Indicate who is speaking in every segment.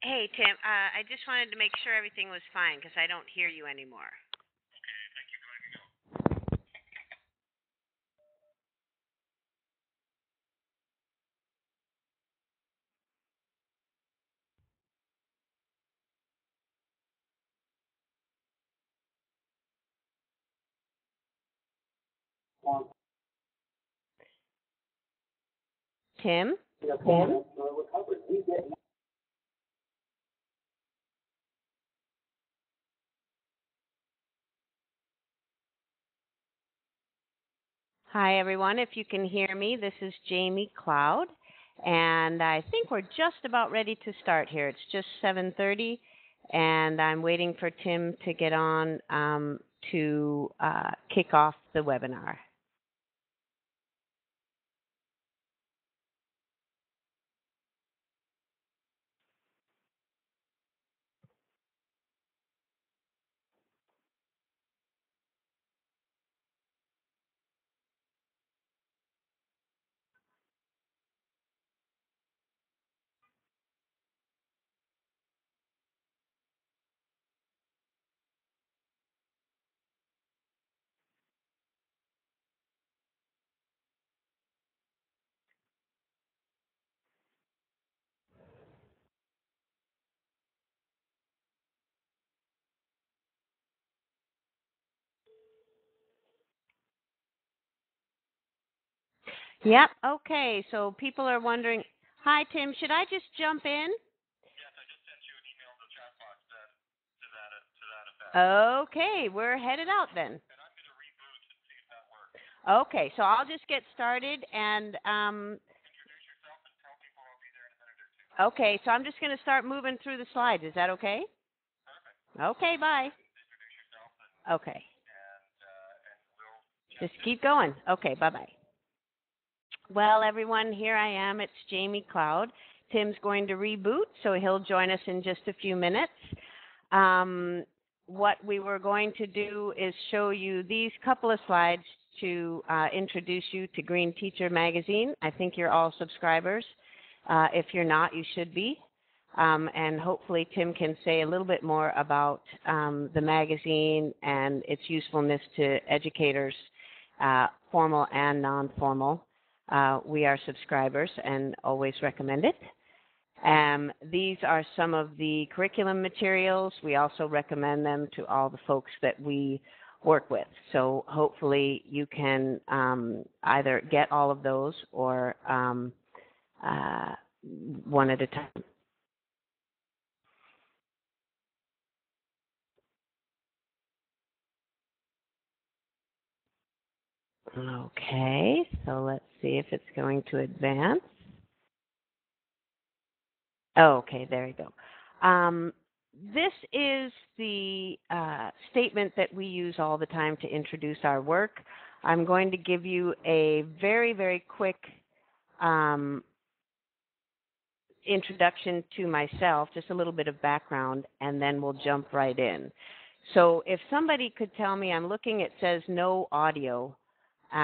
Speaker 1: Hey, Tim, I just wanted to make sure everything was fine because I don't hear you anymore. Tim? Tim? Hi, everyone. If you can hear me, this is Jaimie Cloud, and I think we're just about ready to start here. It's just 7:30, and I'm waiting for Tim to get on to kick off the webinar. Yep. Okay. So people are wondering, hi, Tim, should I just jump in? Okay, we're headed out then. Okay, so I'll just get started and okay, so I'm just going to start moving through the slides. Is that okay? Okay, bye. Okay. Just keep going. Okay, bye-bye. Well, everyone, here I am. It's Jaimie Cloud. Tim's going to reboot, so he'll join us in just a few minutes. What we were going to do is show you these couple of slides to introduce you to Green Teacher Magazine. I think you're all subscribers. If you're not, you should be. And hopefully Tim can say a little bit more about the magazine and its usefulness to educators, formal and non-formal. We are subscribers and always recommend it. These are some of the curriculum materials. We also recommend them to all the folks that we work with. So hopefully you can either get all of those or one at a time. Okay, so let's see if it's going to advance. Oh, okay, there you go. This is the statement that we use all the time to introduce our work. I'm going to give you a very, very quick introduction to myself, just a little bit of background, and then we'll jump right in. So if somebody could tell me, I'm looking, it says no audio, but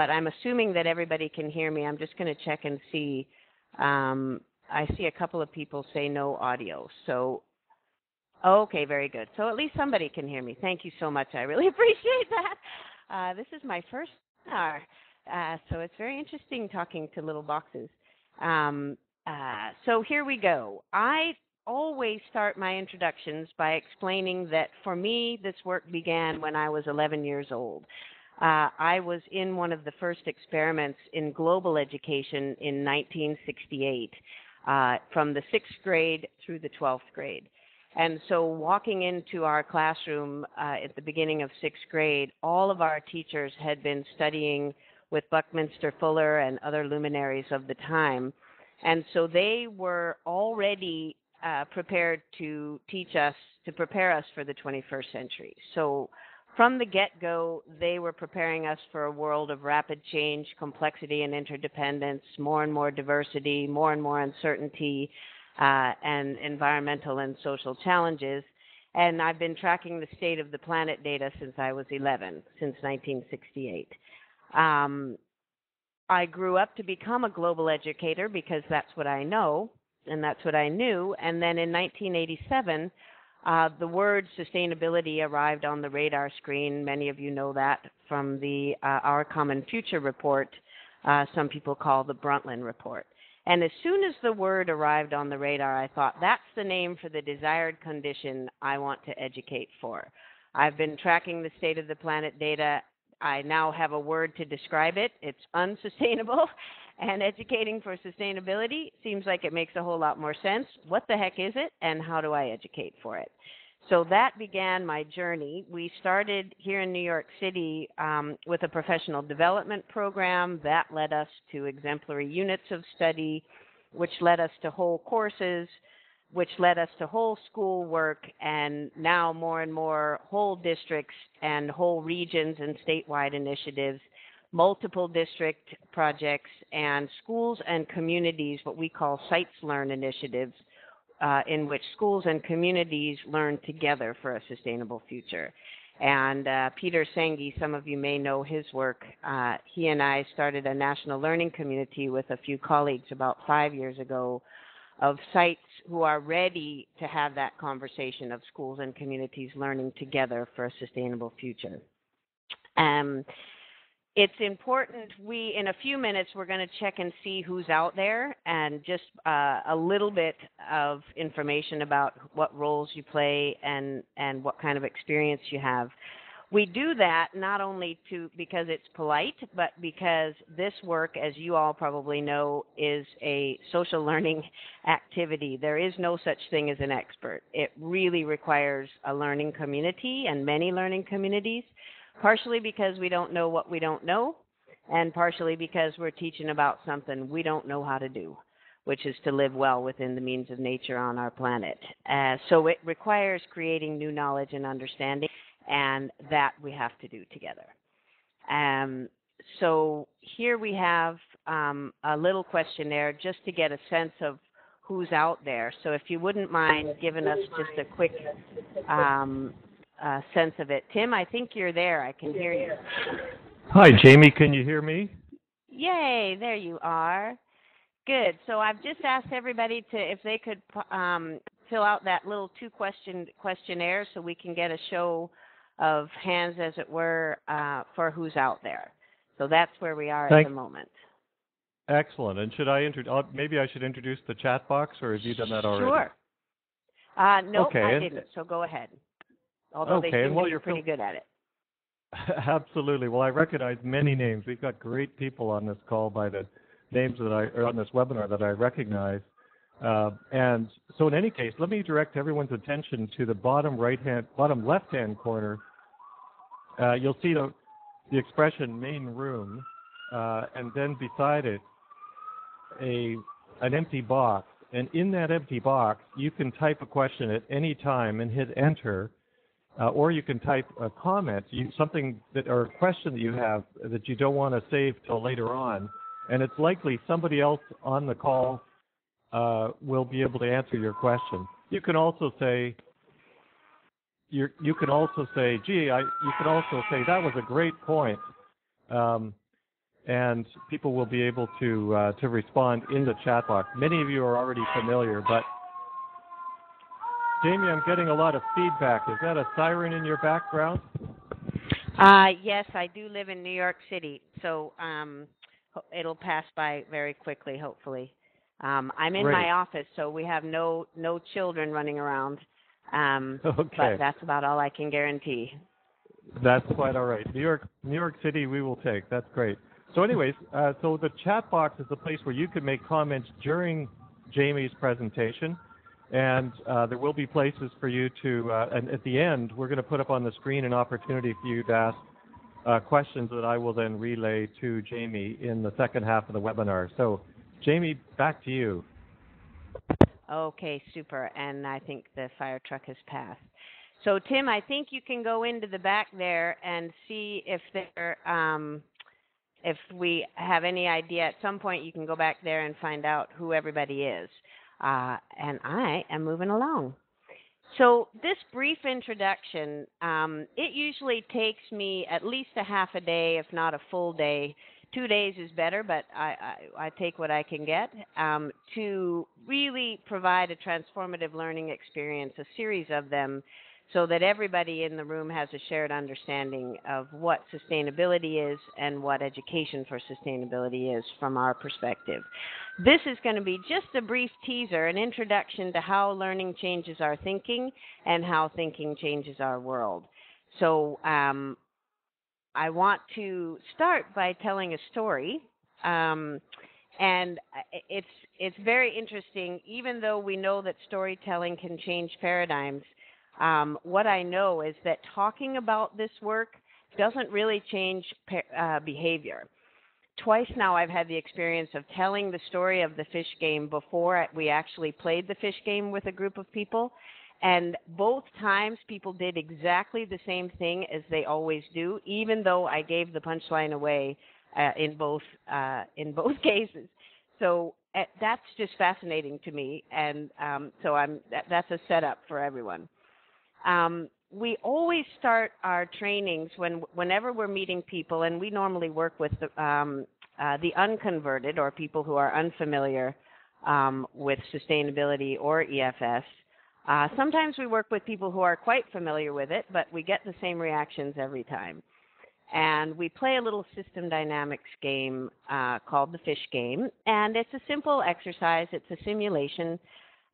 Speaker 1: I'm assuming that everybody can hear me. I'm just going to check and see. I see a couple of people say no audio. So, okay, very good. So at least somebody can hear me. Thank you so much. I really appreciate that. This is my first webinar, so it's very interesting talking to little boxes. So here we go. I always start my introductions by explaining that for me, this work began when I was 11 years old. I was in one of the first experiments in global education in 1968, from the 6th grade through the 12th grade. And so walking into our classroom at the beginning of 6th grade, all of our teachers had been studying with Buckminster Fuller and other luminaries of the time. And so they were already prepared to teach us, to prepare us for the 21st century. So from the get-go, they were preparing us for a world of rapid change, complexity, and interdependence, more and more diversity, more and more uncertainty, and environmental and social challenges. And I've been tracking the state of the planet data since I was 11, since 1968. I grew up to become a global educator because that's what I know and that's what I knew. And then in 1987, the word sustainability arrived on the radar screen. Many of you know that from the Our Common Future report, some people call the Brundtland report. And as soon as the word arrived on the radar, I thought, that's the name for the desired condition I want to educate for. I've been tracking the state of the planet data. I now have a word to describe it. It's unsustainable, and educating for sustainability seems like it makes a whole lot more sense. What the heck is it, and how do I educate for it? So that began my journey. We started here in New York City with a professional development program. That led us to exemplary units of study, which led us to whole courses, which led us to whole school work, and now more and more whole districts and whole regions and statewide initiatives, multiple district projects, and schools and communities, what we call Sites Learn initiatives, in which schools and communities learn together for a sustainable future. And Peter Senge, some of you may know his work. He and I started a national learning community with a few colleagues about 5 years ago of sites who are ready to have that conversation of schools and communities learning together for a sustainable future. It's important, in a few minutes, we're going to check and see who's out there and just a little bit of information about what roles you play and what kind of experience you have. We do that not only because it's polite, but because this work, as you all probably know, is a social learning activity. There is no such thing as an expert. It really requires a learning community and many learning communities, partially because we don't know what we don't know, and partially because we're teaching about something we don't know how to do, which is to live well within the means of nature on our planet. So it requires creating new knowledge and understanding, and that we have to do together. So here we have a little questionnaire just to get a sense of who's out there. So if you wouldn't mind giving us just a quick sense of it. Tim, I think you're there. I can hear you.
Speaker 2: Hi, Jaimie. Can you hear me?
Speaker 1: Yay, there you are. Good. So I've just asked everybody if they could fill out that little two-question questionnaire so we can get a show of hands, as it were, for who's out there. So that's where we are at the moment.
Speaker 2: Excellent. And should I maybe I should introduce the chat box, or have you done that already?
Speaker 1: Sure. Nope, okay. I didn't. So go ahead. Although they seem to be pretty good at it.
Speaker 2: Absolutely. Well, I recognize many names. We've got great people on this call by the names or on this webinar that I recognize. And so in any case, let me direct everyone's attention to the bottom left-hand corner. You'll see the expression main room, and then beside it, an empty box. And in that empty box, you can type a question at any time and hit enter. Or you can type a comment, or a question that you have that you don't want to save till later on, and it's likely somebody else on the call will be able to answer your question. You can also say, gee, you can also say that was a great point, and people will be able to respond in the chat box. Many of you are already familiar, but Jaimie, I'm getting a lot of feedback. Is that a siren in your background?
Speaker 1: Yes, I do live in New York City, so it'll pass by very quickly, hopefully. I'm in my office, so we have no children running around,
Speaker 2: okay.
Speaker 1: But that's about all I can guarantee.
Speaker 2: That's quite all right. New York City, we will take. That's great. So, anyways, so the chat box is the place where you can make comments during Jaimie's presentation, and there will be places for you to. And at the end, we're going to put up on the screen an opportunity for you to ask questions that I will then relay to Jaimie in the second half of the webinar. So, Jaimie, back to you.
Speaker 1: Okay, super. And I think the fire truck has passed. So, Tim, I think you can go into the back there and see if if we have any idea. At some point, you can go back there and find out who everybody is. And I am moving along. So this brief introduction, it usually takes me at least a half a day, if not a full day. 2 days is better, but I take what I can get, to really provide a transformative learning experience, a series of them, so that everybody in the room has a shared understanding of what sustainability is and what education for sustainability is from our perspective. This is going to be just a brief teaser, an introduction to how learning changes our thinking and how thinking changes our world. So I want to start by telling a story. And it's very interesting, even though we know that storytelling can change paradigms. What I know is that talking about this work doesn't really change behavior. Twice now I've had the experience of telling the story of the fish game before we actually played the fish game with a group of people. And both times people did exactly the same thing as they always do, even though I gave the punchline away in both cases. So that's just fascinating to me. And so that's a setup for everyone. We always start our trainings whenever we're meeting people, and we normally work with the unconverted or people who are unfamiliar with sustainability or EFS. Sometimes we work with people who are quite familiar with it, but we get the same reactions every time. And we play a little system dynamics game called the fish game, and it's a simple exercise. It's a simulation.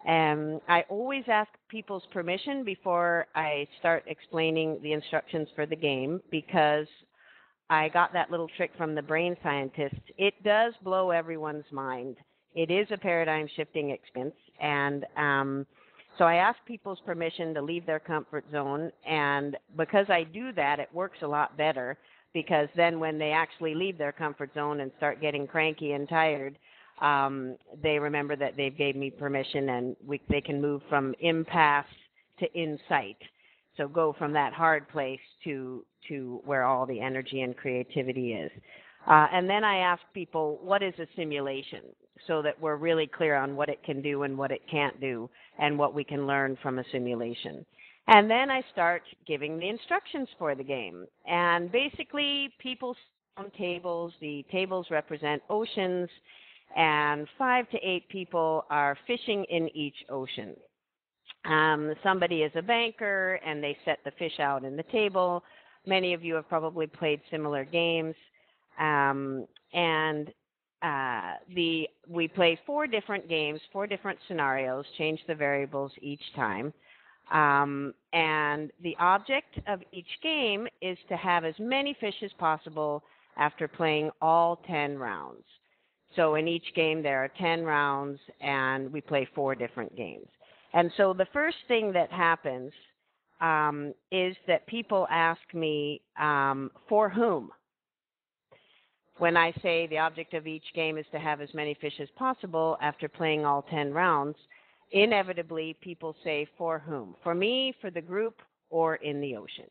Speaker 1: I always ask people's permission before I start explaining the instructions for the game, because I got that little trick from the brain scientists. It does blow everyone's mind. It is a paradigm-shifting experience, and so I ask people's permission to leave their comfort zone, and because I do that, it works a lot better, because then when they actually leave their comfort zone and start getting cranky and tired, they remember that they gave me permission, and they can move from impasse to insight. So go from that hard place to where all the energy and creativity is. And then I ask people, what is a simulation? So that we're really clear on what it can do and what it can't do, and what we can learn from a simulation. And then I start giving the instructions for the game. And basically, people sit on tables. The tables represent oceans, and 5 to 8 people are fishing in each ocean. Somebody is a banker, and they set the fish out in the table. Many of you have probably played similar games. We play 4 different games, 4 different scenarios, change the variables each time. And the object of each game is to have as many fish as possible after playing all 10 rounds. So in each game there are 10 rounds, and we play 4 different games. And so the first thing that happens is that people ask me, for whom? When I say the object of each game is to have as many fish as possible after playing all 10 rounds, inevitably people say, for whom? For me, for the group, or in the ocean.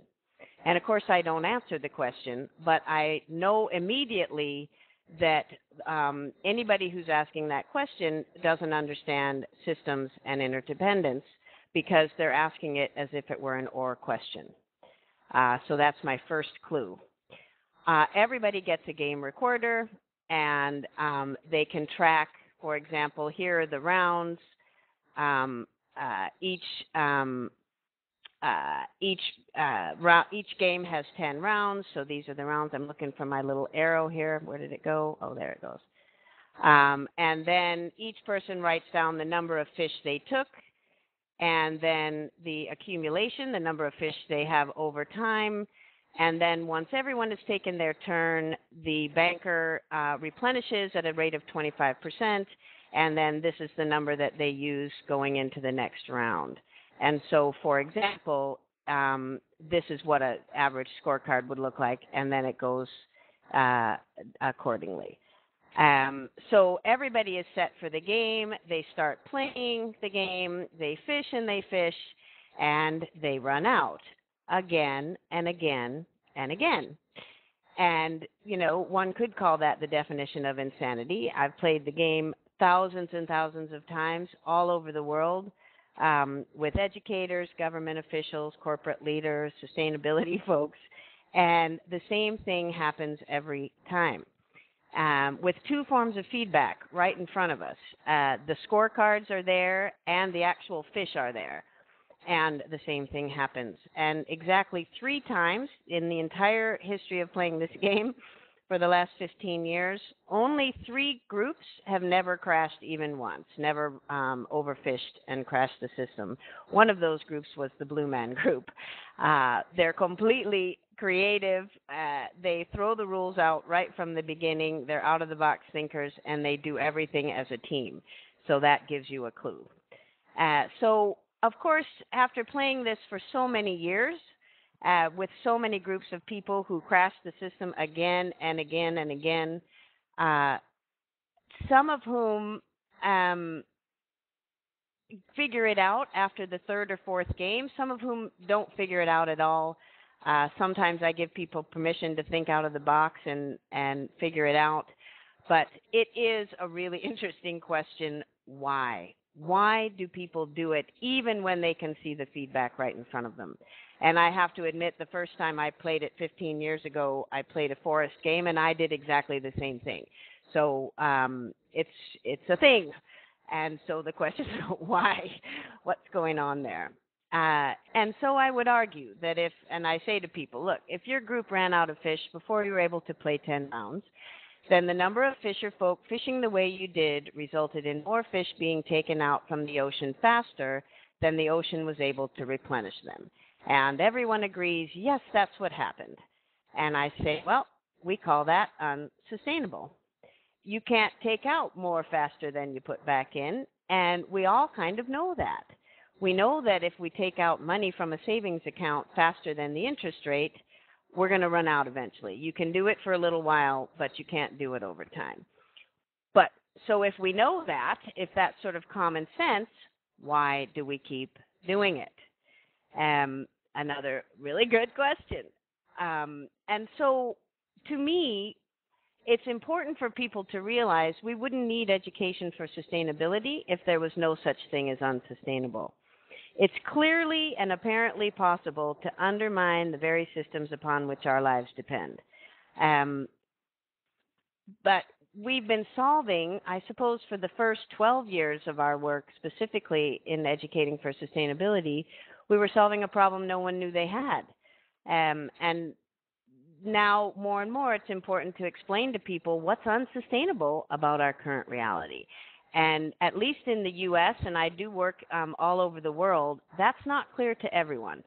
Speaker 1: And of course I don't answer the question, but I know immediately that anybody who's asking that question doesn't understand systems and interdependence, because they're asking it as if it were an or question. So that's my first clue. Everybody gets a game recorder, and they can track, for example, here are the rounds. Each game has 10 rounds, so these are the rounds. I'm looking for my little arrow here. Where did it go? Oh, there it goes. And then each person writes down the number of fish they took, and then the accumulation, the number of fish they have over time, And then once everyone has taken their turn, the banker replenishes at a rate of 25%, and then this is the number that they use going into the next round. And so, for example, this is what an average scorecard would look like, and then it goes accordingly. So everybody is set for the game. They start playing the game. They fish and they fish, and they run out again and again and again. And, you know, one could call that the definition of insanity. I've played the game thousands and thousands of times all over the world with educators, government officials, corporate leaders, sustainability folks, and the same thing happens every time. With two forms of feedback right in front of us. The scorecards are there and the actual fish are there. And the same thing happens. And exactly 3 times in the entire history of playing this game for the last 15 years, only 3 groups have never crashed even once, never overfished and crashed the system. One of those groups was the Blue Man group. They're completely creative. They throw the rules out right from the beginning. They're out-of-the-box thinkers, and they do everything as a team. So that gives you a clue. So, of course, after playing this for so many years, with so many groups of people who crash the system again and again and again, some of whom figure it out after the 3rd or 4th game, some of whom don't figure it out at all. Sometimes I give people permission to think out of the box and figure it out. But it is a really interesting question, why? Why do people do it even when they can see the feedback right in front of them? And I have to admit, the first time I played it 15 years ago, I played a forest game, and I did exactly the same thing. So it's a thing. And so the question is, why? What's going on there? And so I would argue that and I say to people, look, if your group ran out of fish before you were able to play 10 rounds, then the number of fisher folk fishing the way you did resulted in more fish being taken out from the ocean faster than the ocean was able to replenish them. And everyone agrees, yes, that's what happened. And I say, well, we call that unsustainable. You can't take out more faster than you put back in, and we all kind of know that. We know that if we take out money from a savings account faster than the interest rate, we're going to run out eventually. You can do it for a little while, but you can't do it over time. But so if we know that, if that's sort of common sense, why do we keep doing it? Another really good question. And so to me, it's important for people to realize we wouldn't need education for sustainability if there was no such thing as unsustainable. It's clearly and apparently possible to undermine the very systems upon which our lives depend. But we've been solving, I suppose, for the first 12 years of our work, specifically in educating for sustainability, we were solving a problem no one knew they had. And now, more and more, it's important to explain to people what's unsustainable about our current reality. And at least in the U.S., and I do work all over the world, that's not clear to everyone.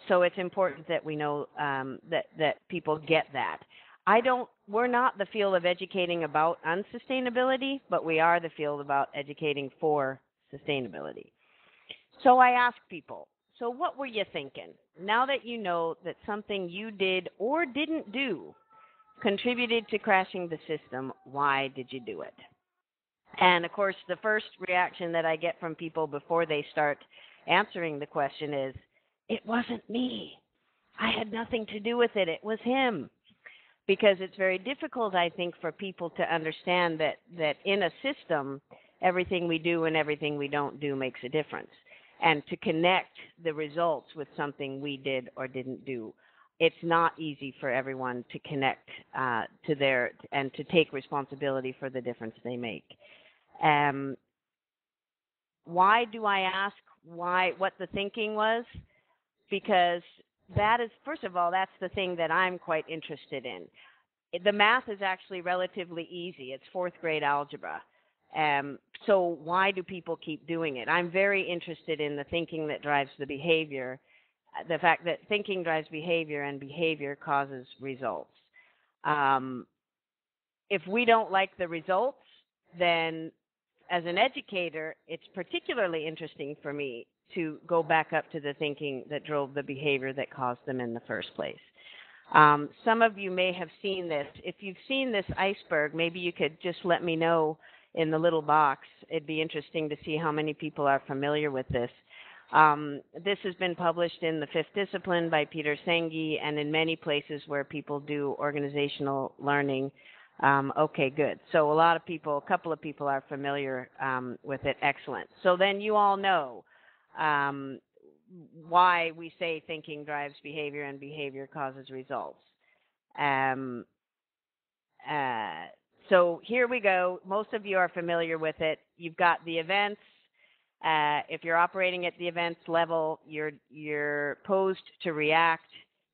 Speaker 1: So it's important that we know that people get that. We're not the field of educating about unsustainability, but we are the field about educating for sustainability. So I ask people, so what were you thinking? Now that you know that something you did or didn't do contributed to crashing the system, why did you do it? And of course, the first reaction that I get from people before they start answering the question is, it wasn't me. I had nothing to do with it. It was him. Because it's very difficult, I think, for people to understand that in a system, everything we do and everything we don't do makes a difference. And to connect the results with something we did or didn't do. It's not easy for everyone to connect and to take responsibility for the difference they make. Why do I ask what the thinking was? Because that is, first of all, that's the thing that I'm quite interested in. The math is actually relatively easy. It's 4th grade algebra. So why do people keep doing it? I'm very interested in the thinking that drives the behavior. the fact that thinking drives behavior and behavior causes results. If we don't like the results, then as an educator, it's particularly interesting for me to go back up to the thinking that drove the behavior that caused them in the first place. Some of you may have seen this. If you've seen this iceberg, maybe you could just let me know in the little box. It'd be interesting to see how many people are familiar with this. This has been published in the Fifth Discipline by Peter Senge and in many places where people do organizational learning. Okay, good. So a couple of people are familiar with it. Excellent. So then you all know why we say thinking drives behavior and behavior causes results. So here we go. Most of you are familiar with it. You've got the events. If you're operating at the events level, you're posed to react.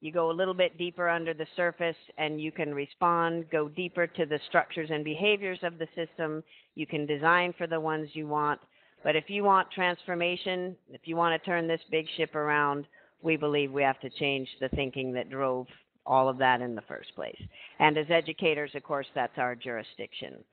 Speaker 1: You go a little bit deeper under the surface and you can respond, go deeper to the structures and behaviors of the system. You can design for the ones you want. But if you want transformation, if you want to turn this big ship around, we believe we have to change the thinking that drove all of that in the first place. And as educators, of course, that's our jurisdiction.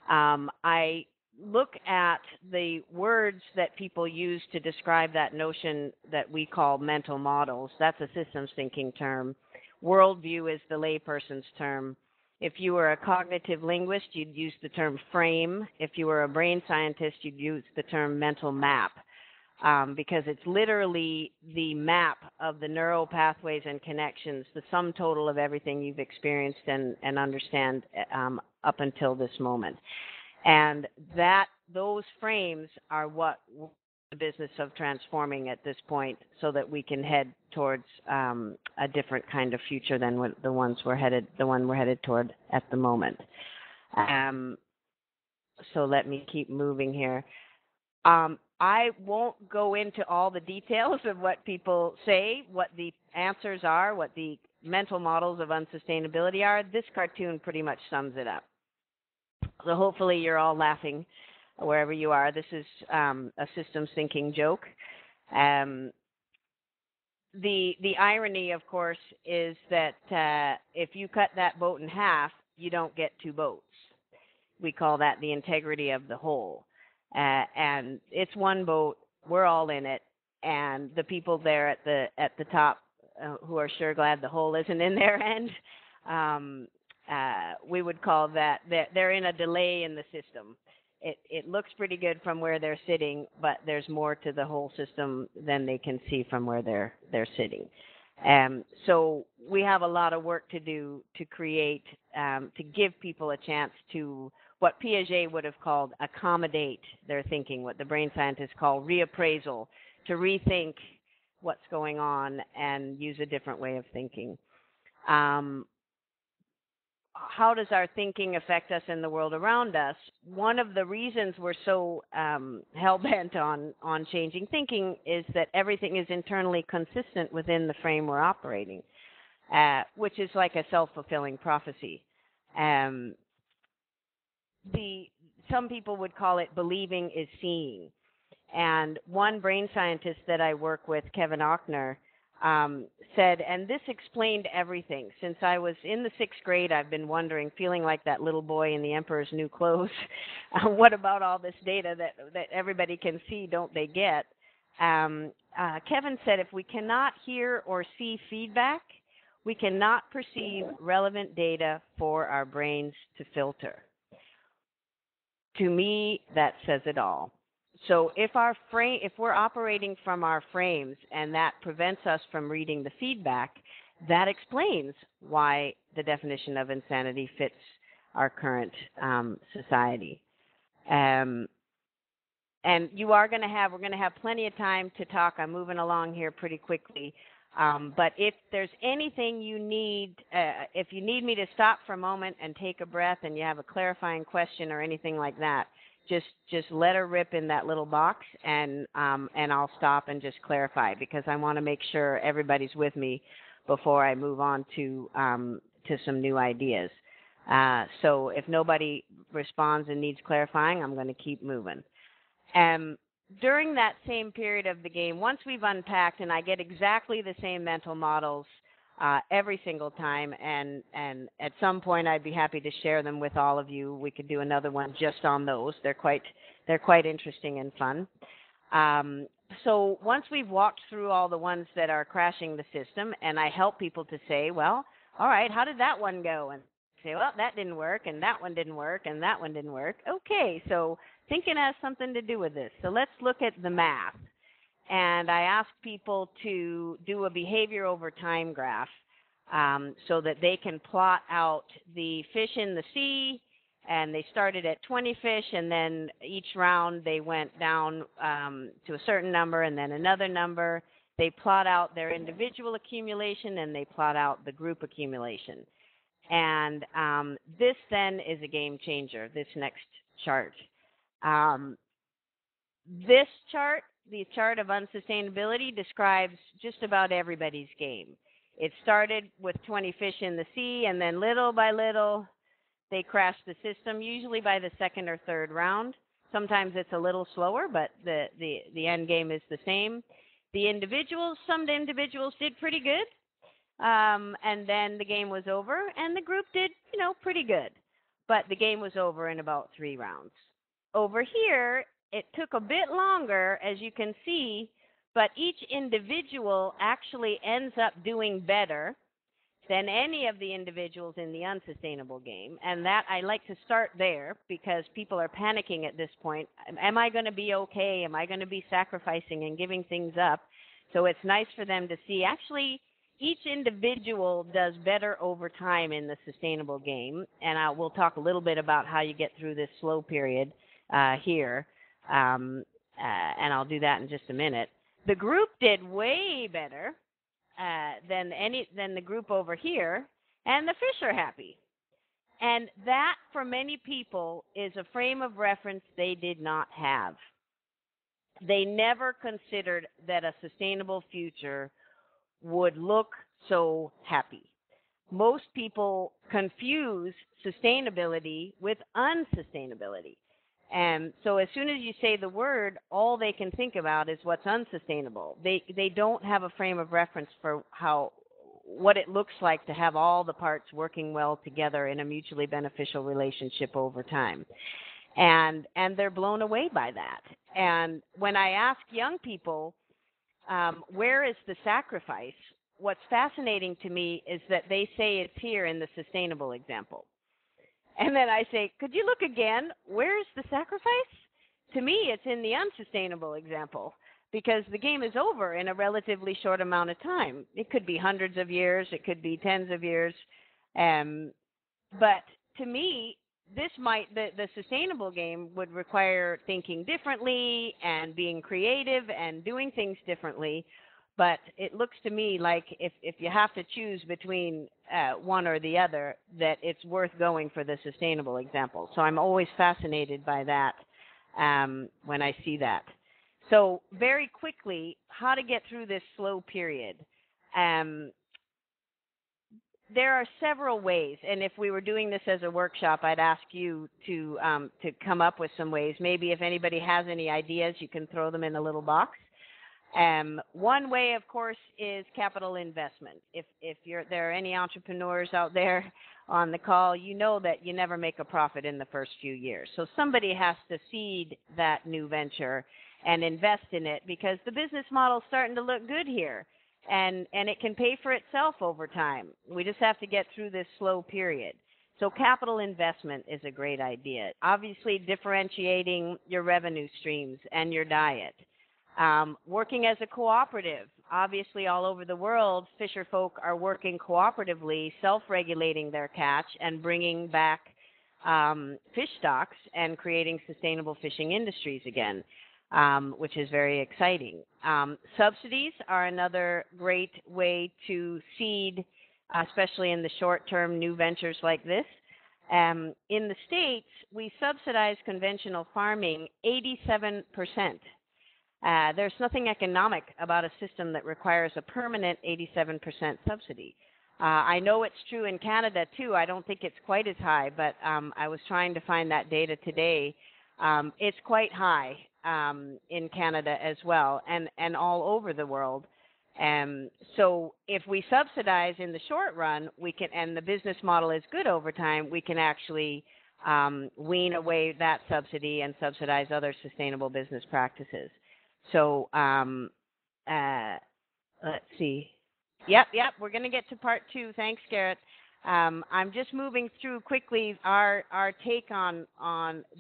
Speaker 1: I look at the words that people use to describe that notion that we call mental models. That's a systems thinking term. Worldview is the layperson's term. If you were a cognitive linguist, you'd use the term frame. If you were a brain scientist, you'd use the term mental map, because it's literally the map of the neural pathways and connections, the sum total of everything you've experienced and understand up until this moment. And those frames are what the business of transforming at this point, so that we can head towards a different kind of future than the one we're headed toward at the moment. So let me keep moving here. I won't go into all the details of what people say, what the answers are, what the mental models of unsustainability are. This cartoon pretty much sums it up. So hopefully you're all laughing wherever you are. This is a systems thinking joke. The irony, of course, is that if you cut that boat in half, you don't get two boats. We call that the integrity of the whole. And it's one boat. We're all in it. And the people there at the top who are sure glad the whole isn't in their end, we would call that they're in a delay in the system. It looks pretty good from where they're sitting, but there's more to the whole system than they can see from where they're sitting. So we have a lot of work to do to create, to give people a chance to what Piaget would have called accommodate their thinking, what the brain scientists call reappraisal, to rethink what's going on and use a different way of thinking. How does our thinking affect us in the world around us? One of the reasons we're so hell-bent on changing thinking is that everything is internally consistent within the frame we're operating, which is like a self-fulfilling prophecy. Some people would call it believing is seeing. And one brain scientist that I work with, Kevin Ochner, said, and this explained everything. Since I was in the 6th grade, I've been wondering, feeling like that little boy in the Emperor's New Clothes, what about all this data that everybody can see, don't they get? Kevin said, if we cannot hear or see feedback, we cannot perceive relevant data for our brains to filter. To me, that says it all. So if we're operating from our frames and that prevents us from reading the feedback, that explains why the definition of insanity fits our current society. And we're going to have plenty of time to talk. I'm moving along here pretty quickly. But if there's anything you need, if you need me to stop for a moment and take a breath and you have a clarifying question or anything like that, just let her rip in that little box, and I'll stop and just clarify, because I want to make sure everybody's with me before I move on to some new ideas. So if nobody responds and needs clarifying, I'm going to keep moving. during that same period of the game, once we've unpacked and I get exactly the same mental models every single time, and at some point I'd be happy to share them with all of you. We could do another one just on those. They're quite interesting and fun. So once we've walked through all the ones that are crashing the system, and I help people to say, well, all right, how did that one go? And say, well, that didn't work, and that one didn't work, and that one didn't work. Okay, so thinking has something to do with this. So let's look at the math. And I ask people to do a behavior over time graph so that they can plot out the fish in the sea. And they started at 20 fish, and then each round they went down to a certain number and then another number. They plot out their individual accumulation, and they plot out the group accumulation. And this then is a game changer, this next chart. This chart, the chart of unsustainability, describes just about everybody's game. It started with 20 fish in the sea, and then little by little, they crashed the system, usually by the second or third round. Sometimes it's a little slower, but the end game is the same. Some individuals did pretty good, and then the game was over, and the group did, pretty good. But the game was over in about 3 rounds. Over here, it took a bit longer, as you can see, but each individual actually ends up doing better than any of the individuals in the unsustainable game. And that, I like to start there because people are panicking at this point. Am I going to be okay? Am I going to be sacrificing and giving things up? So it's nice for them to see actually each individual does better over time in the sustainable game. And we'll talk a little bit about how you get through this slow period here. And I'll do that in just a minute. The group did way better than the group over here, and the fish are happy. And that, for many people, is a frame of reference they did not have. They never considered that a sustainable future would look so happy. Most people confuse sustainability with unsustainability. And so as soon as you say the word, all they can think about is what's unsustainable. They don't have a frame of reference for what it looks like to have all the parts working well together in a mutually beneficial relationship over time. And they're blown away by that. And when I ask young people, where is the sacrifice? What's fascinating to me is that they say it's here in the sustainable example. And then I say, could you look again? Where's the sacrifice? To me, it's in the unsustainable example because the game is over in a relatively short amount of time. It could be hundreds of years. It could be tens of years. But to me, the sustainable game would require thinking differently and being creative and doing things differently. But it looks to me like if you have to choose between one or the other, that it's worth going for the sustainable example. So I'm always fascinated by that when I see that. So very quickly, how to get through this slow period. There are several ways, and if we were doing this as a workshop, I'd ask you to come up with some ways. Maybe if anybody has any ideas, you can throw them in a little box. One way, of course, is capital investment. If there are any entrepreneurs out there on the call, you know that you never make a profit in the first few years. So somebody has to seed that new venture and invest in it because the business model is starting to look good here, and it can pay for itself over time. We just have to get through this slow period. So capital investment is a great idea. Obviously, differentiating your revenue streams and your diet. Working as a cooperative. Obviously, all over the world, fisher folk are working cooperatively, self-regulating their catch and bringing back fish stocks and creating sustainable fishing industries again, which is very exciting. Subsidies are another great way to seed, especially in the short term, new ventures like this. In the States, we subsidize conventional farming 87%. There's nothing economic about a system that requires a permanent 87% subsidy. I know it's true in Canada, too. I don't think it's quite as high, but I was trying to find that data today. It's quite high. in Canada as well, and all over the world. So if we subsidize in the short run, we can, and the business model is good over time, we can actually wean away that subsidy and subsidize other sustainable business practices. So let's see. Yep, we're going to get to part 2. Thanks, Garrett. I'm just moving through quickly our take on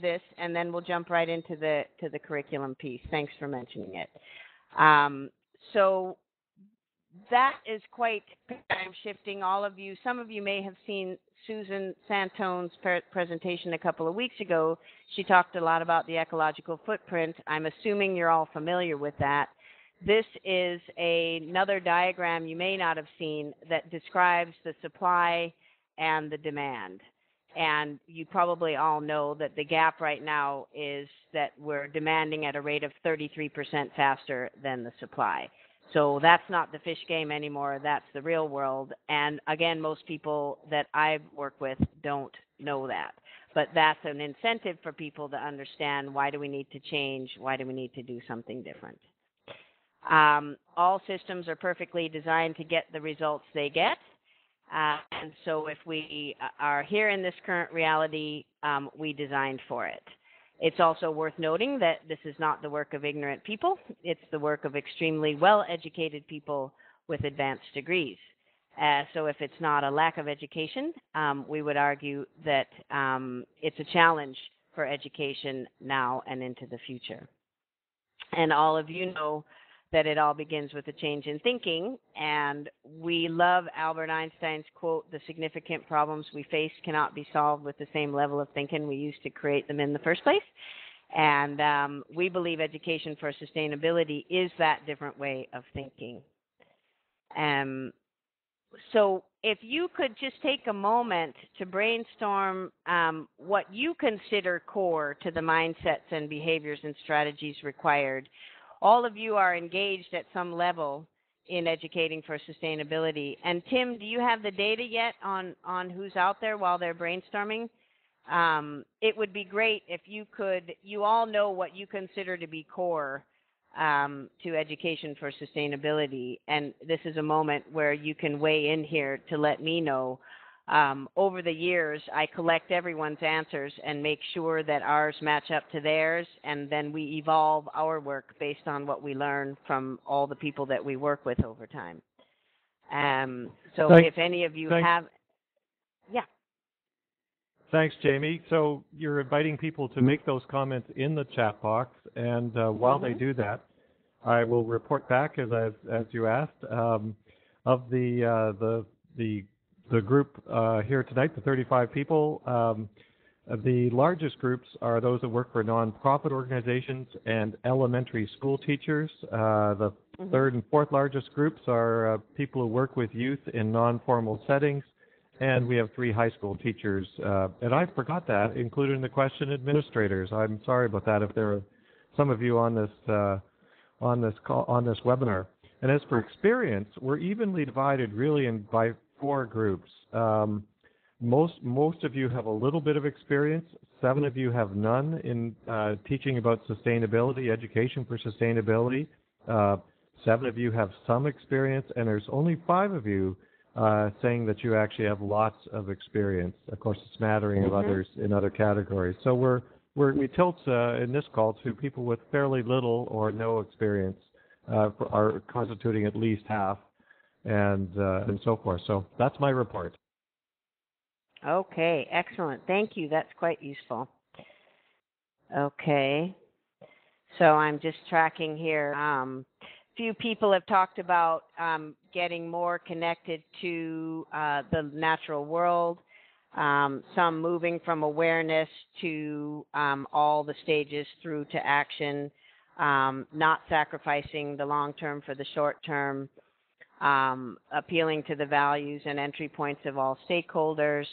Speaker 1: this, and then we'll jump right into the curriculum piece. Thanks for mentioning it. So that is quite paradigm shifting. All of you, some of you may have seen Susan Santone's presentation a couple of weeks ago. She talked a lot about the ecological footprint. I'm assuming you're all familiar with that. This is another diagram you may not have seen that describes the supply and the demand. And you probably all know that the gap right now is that we're demanding at a rate of 33% faster than the supply. So that's not the fish game anymore. That's the real world. And again, most people that I work with don't know that. But that's an incentive for people to understand, why do we need to change? Why do we need to do something different? All systems are perfectly designed to get the results they get. And so if we are here in this current reality, we designed for it. It's also worth noting that this is not the work of ignorant people. It's the work of extremely well-educated people with advanced degrees. So if it's not a lack of education, we would argue that it's a challenge for education now and into the future. And all of you know that it all begins with a change in thinking, and we love Albert Einstein's quote, "The significant problems we face cannot be solved with the same level of thinking we used to create them in the first place." And we believe education for sustainability is that different way of thinking. So if you could just take a moment to brainstorm what you consider core to the mindsets and behaviors and strategies required. All of you are engaged at some level in educating for sustainability. And Tim, do you have the data yet on who's out there while they're brainstorming? It would be great if you could, you all know what you consider to be core to education for sustainability. And this is a moment where you can weigh in here to let me know. Over the years, I collect everyone's answers and make sure that ours match up to theirs, and then we evolve our work based on what we learn from all the people that we work with over time. So if any of you have... Yeah.
Speaker 2: Thanks, Jaimie. So you're inviting people to make those comments in the chat box, and while they do that, I will report back, as you asked, of the group here tonight, the 35 people. The largest groups are those that work for nonprofit organizations and elementary school teachers. The third and fourth largest groups are people who work with youth in non-formal settings. And we have 3 high school teachers. And I forgot that, including the question administrators. I'm sorry about that if there are some of you on this webinar. And as for experience, we're evenly divided really by 4 groups. Most of you have a little bit of experience. 7 of you have none in teaching about sustainability, education for sustainability. 7 of you have some experience, and there's only 5 of you saying that you actually have lots of experience. Of course, it's smattering of others in other categories. So we tilt in this call to people with fairly little or no experience are constituting at least half, and so forth. So that's my report.
Speaker 1: Okay, excellent. Thank you. That's quite useful. Okay, so I'm just tracking here. Few people have talked about getting more connected to the natural world, some moving from awareness to all the stages through to action, not sacrificing the long term for the short term, appealing to the values and entry points of all stakeholders.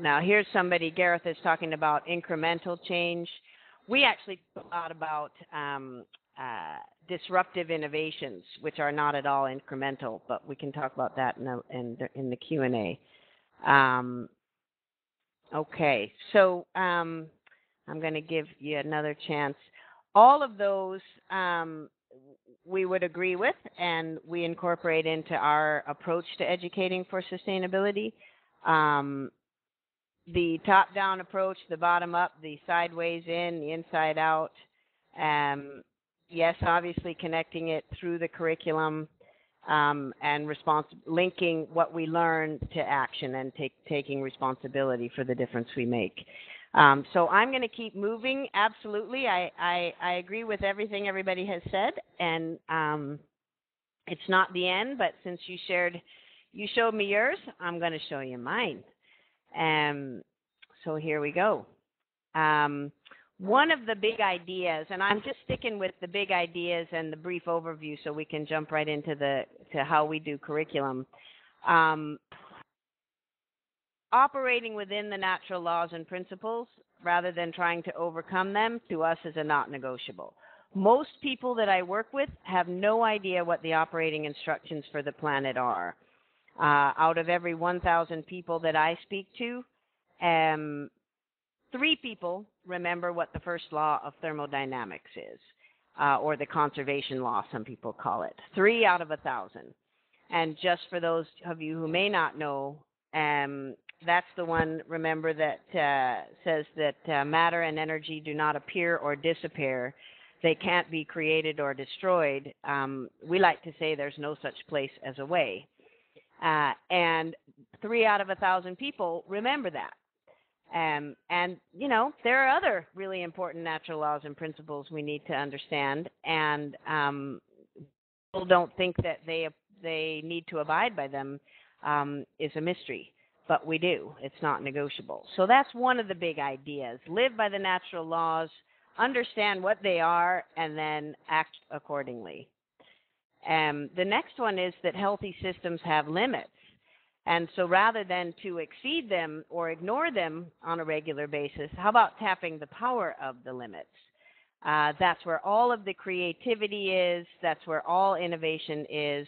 Speaker 1: Now here's somebody, Gareth is talking about incremental change. We actually talk a lot about disruptive innovations, which are not at all incremental, but we can talk about that in the Q&A. Okay, so I'm going to give you another chance. All of those we would agree with, and we incorporate into our approach to educating for sustainability. The top-down approach, the bottom-up, the sideways in, the inside-out. Yes, obviously connecting it through the curriculum and linking what we learn to action and taking responsibility for the difference we make. So I'm going to keep moving. Absolutely, I agree with everything everybody has said, and it's not the end. But since you showed me yours, I'm going to show you mine. So here we go. One of the big ideas, and I'm just sticking with the big ideas and the brief overview, so we can jump right into to how we do curriculum. Operating within the natural laws and principles rather than trying to overcome them, to us, is a not negotiable. Most people that I work with have no idea what the operating instructions for the planet are. Out of every 1,000 people that I speak to, 3 people remember what the first law of thermodynamics is, or the conservation law, some people call it. 3 out of 1,000. And just for those of you who may not know, that's the one, remember, that says that matter and energy do not appear or disappear. They can't be created or destroyed. We like to say there's no such place as a way. And 3 out of 1,000 people remember that. And, you know, there are other really important natural laws and principles we need to understand. And people don't think that they need to abide by them is a mystery. But we do. It's not negotiable. So that's one of the big ideas. Live by the natural laws, understand what they are, and then act accordingly. The next one is that healthy systems have limits. And so rather than to exceed them or ignore them on a regular basis, how about tapping the power of the limits? That's where all of the creativity is. That's where all innovation is.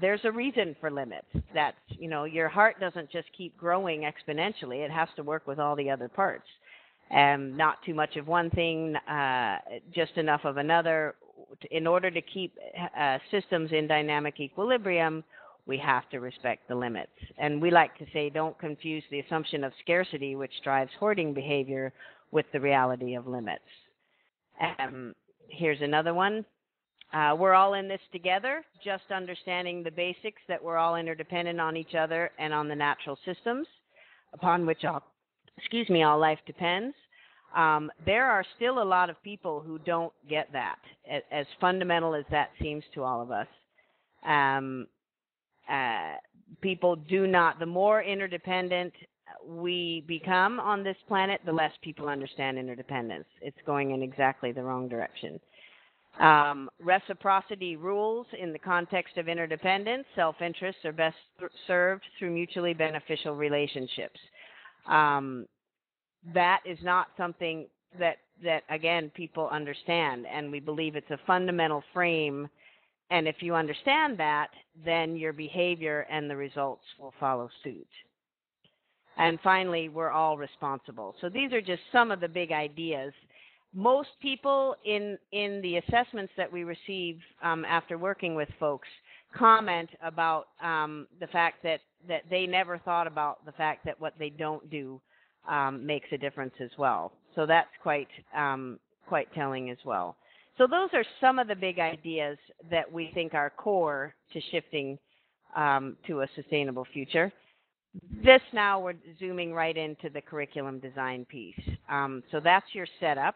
Speaker 1: There's a reason for limits. That's, you know, your heart doesn't just keep growing exponentially. It has to work with all the other parts. Not too much of one thing, just enough of another. In order to keep systems in dynamic equilibrium, we have to respect the limits. And we like to say, don't confuse the assumption of scarcity, which drives hoarding behavior, with the reality of limits. Here's another one. We're all in this together, just understanding the basics that we're all interdependent on each other and on the natural systems upon which all life depends. There are still a lot of people who don't get that, as fundamental as that seems to all of us. People do not, the more interdependent we become on this planet, the less people understand interdependence. It's going in exactly the wrong direction. Reciprocity rules in the context of interdependence. Self-interests are best served through mutually beneficial relationships. That is not something that again, people understand, and we believe it's a fundamental frame. And if you understand that, then your behavior and the results will follow suit. And finally, we're all responsible. So these are just some of the big ideas. Most people in the assessments that we receive after working with folks comment about the fact that they never thought about the fact that what they don't do makes a difference as well. So that's quite telling as well. So those are some of the big ideas that we think are core to shifting to a sustainable future. This now we're zooming right into the curriculum design piece. So that's your setup.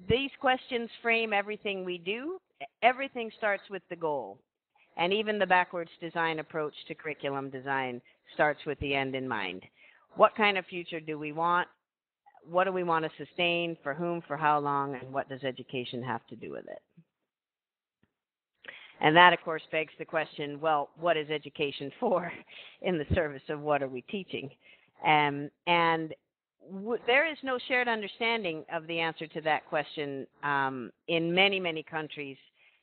Speaker 1: These questions frame everything we do. Everything starts with the goal. And even the backwards design approach to curriculum design starts with the end in mind. What kind of future do we want? What do we want to sustain? For whom? For how long? And what does education have to do with it? And that, of course, begs the question, well, what is education for in the service of what are we teaching? And there is no shared understanding of the answer to that question in many, many countries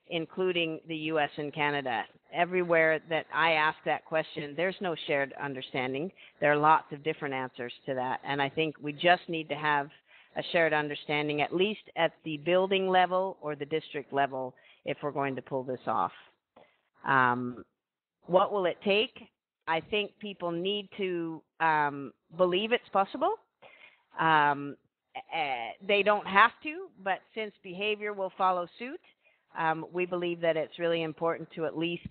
Speaker 1: including the U.S. and Canada. Everywhere that I ask that question, there's no shared understanding. There are lots of different answers to that, and I think we just need to have a shared understanding, at least at the building level or the district level, if we're going to pull this off. What will it take? I think people need to believe it's possible. They don't have to, but since behavior will follow suit, we believe that it's really important to at least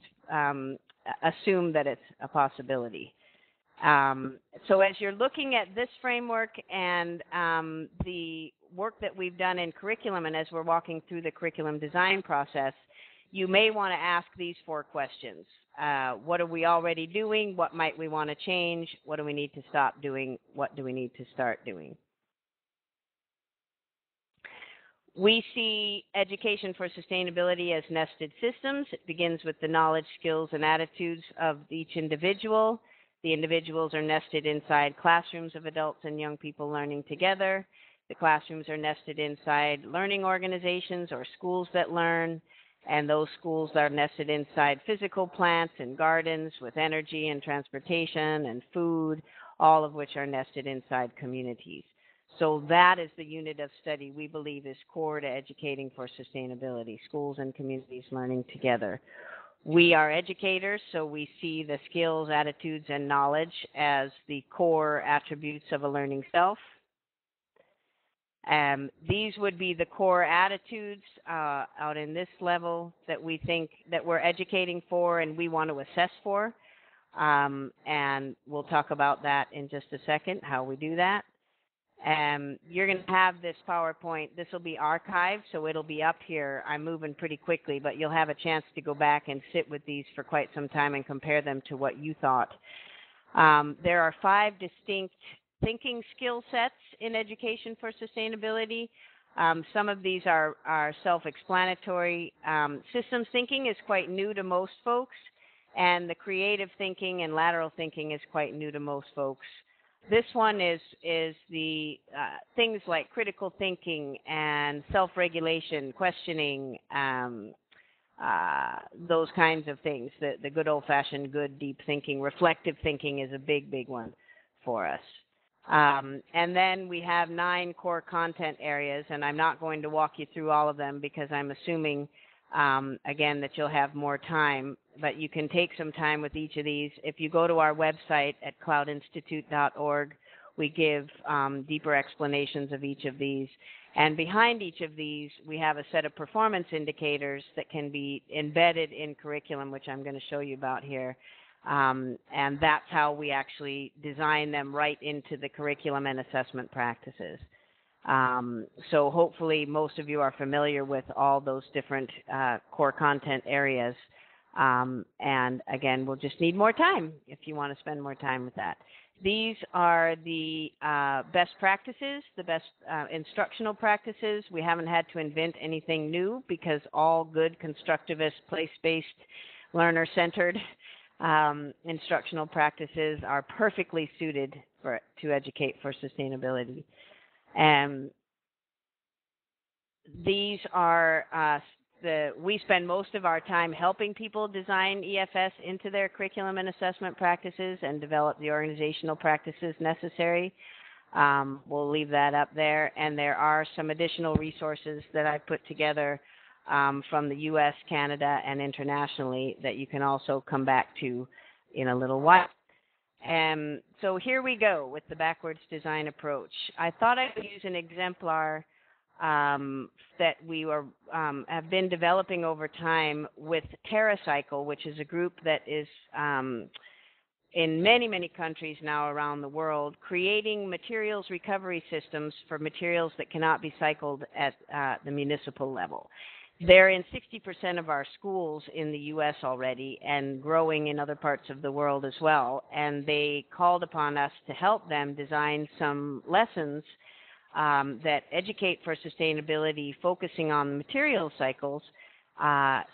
Speaker 1: assume that it's a possibility. So as you're looking at this framework and the work that we've done in curriculum, and as we're walking through the curriculum design process, you may want to ask these 4 questions. What are we already doing? What might we want to change? What do we need to stop doing? What do we need to start doing? We see education for sustainability as nested systems. It begins with the knowledge, skills, and attitudes of each individual. The individuals are nested inside classrooms of adults and young people learning together. The classrooms are nested inside learning organizations or schools that learn, and those schools are nested inside physical plants and gardens with energy and transportation and food, all of which are nested inside communities. So that is the unit of study we believe is core to educating for sustainability, schools and communities learning together. We are educators, so we see the skills, attitudes, and knowledge as the core attributes of a learning self. These would be the core attitudes out in this level that we think that we're educating for and we want to assess for. And we'll talk about that in just a second, how we do that. You're going to have this PowerPoint. This will be archived, so it'll be up here. I'm moving pretty quickly, but you'll have a chance to go back and sit with these for quite some time and compare them to what you thought. There are 5 distinct thinking skill sets in education for sustainability. Some of these are self-explanatory. Systems thinking is quite new to most folks, and the creative thinking and lateral thinking is quite new to most folks. This one is the things like critical thinking and self-regulation, questioning, those kinds of things. The good old-fashioned, good, deep thinking. Reflective thinking is a big, big one for us. And then we have 9 core content areas, and I'm not going to walk you through all of them because I'm assuming, again, that you'll have more time, but you can take some time with each of these. If you go to our website at cloudinstitute.org, we give deeper explanations of each of these. And behind each of these, we have a set of performance indicators that can be embedded in curriculum, which I'm going to show you about here. And that's how we actually design them right into the curriculum and assessment practices. So hopefully most of you are familiar with all those different core content areas. And again, we'll just need more time if you want to spend more time with that. These are the best practices, the best instructional practices. We haven't had to invent anything new because all good constructivist, place-based, learner-centered instructional practices are perfectly suited to educate for sustainability. These are we spend most of our time helping people design EFS into their curriculum and assessment practices and develop the organizational practices necessary. We'll leave that up there. And there are some additional resources that I put together from the U.S., Canada, and internationally that you can also come back to in a little while. So here we go with the backwards design approach. I thought I would use an exemplar that we have been developing over time with TerraCycle, which is a group that is in many, many countries now around the world, creating materials recovery systems for materials that cannot be cycled at the municipal level. They're in 60% of our schools in the U.S. already and growing in other parts of the world as well. And they called upon us to help them design some lessons that educate for sustainability, focusing on material cycles.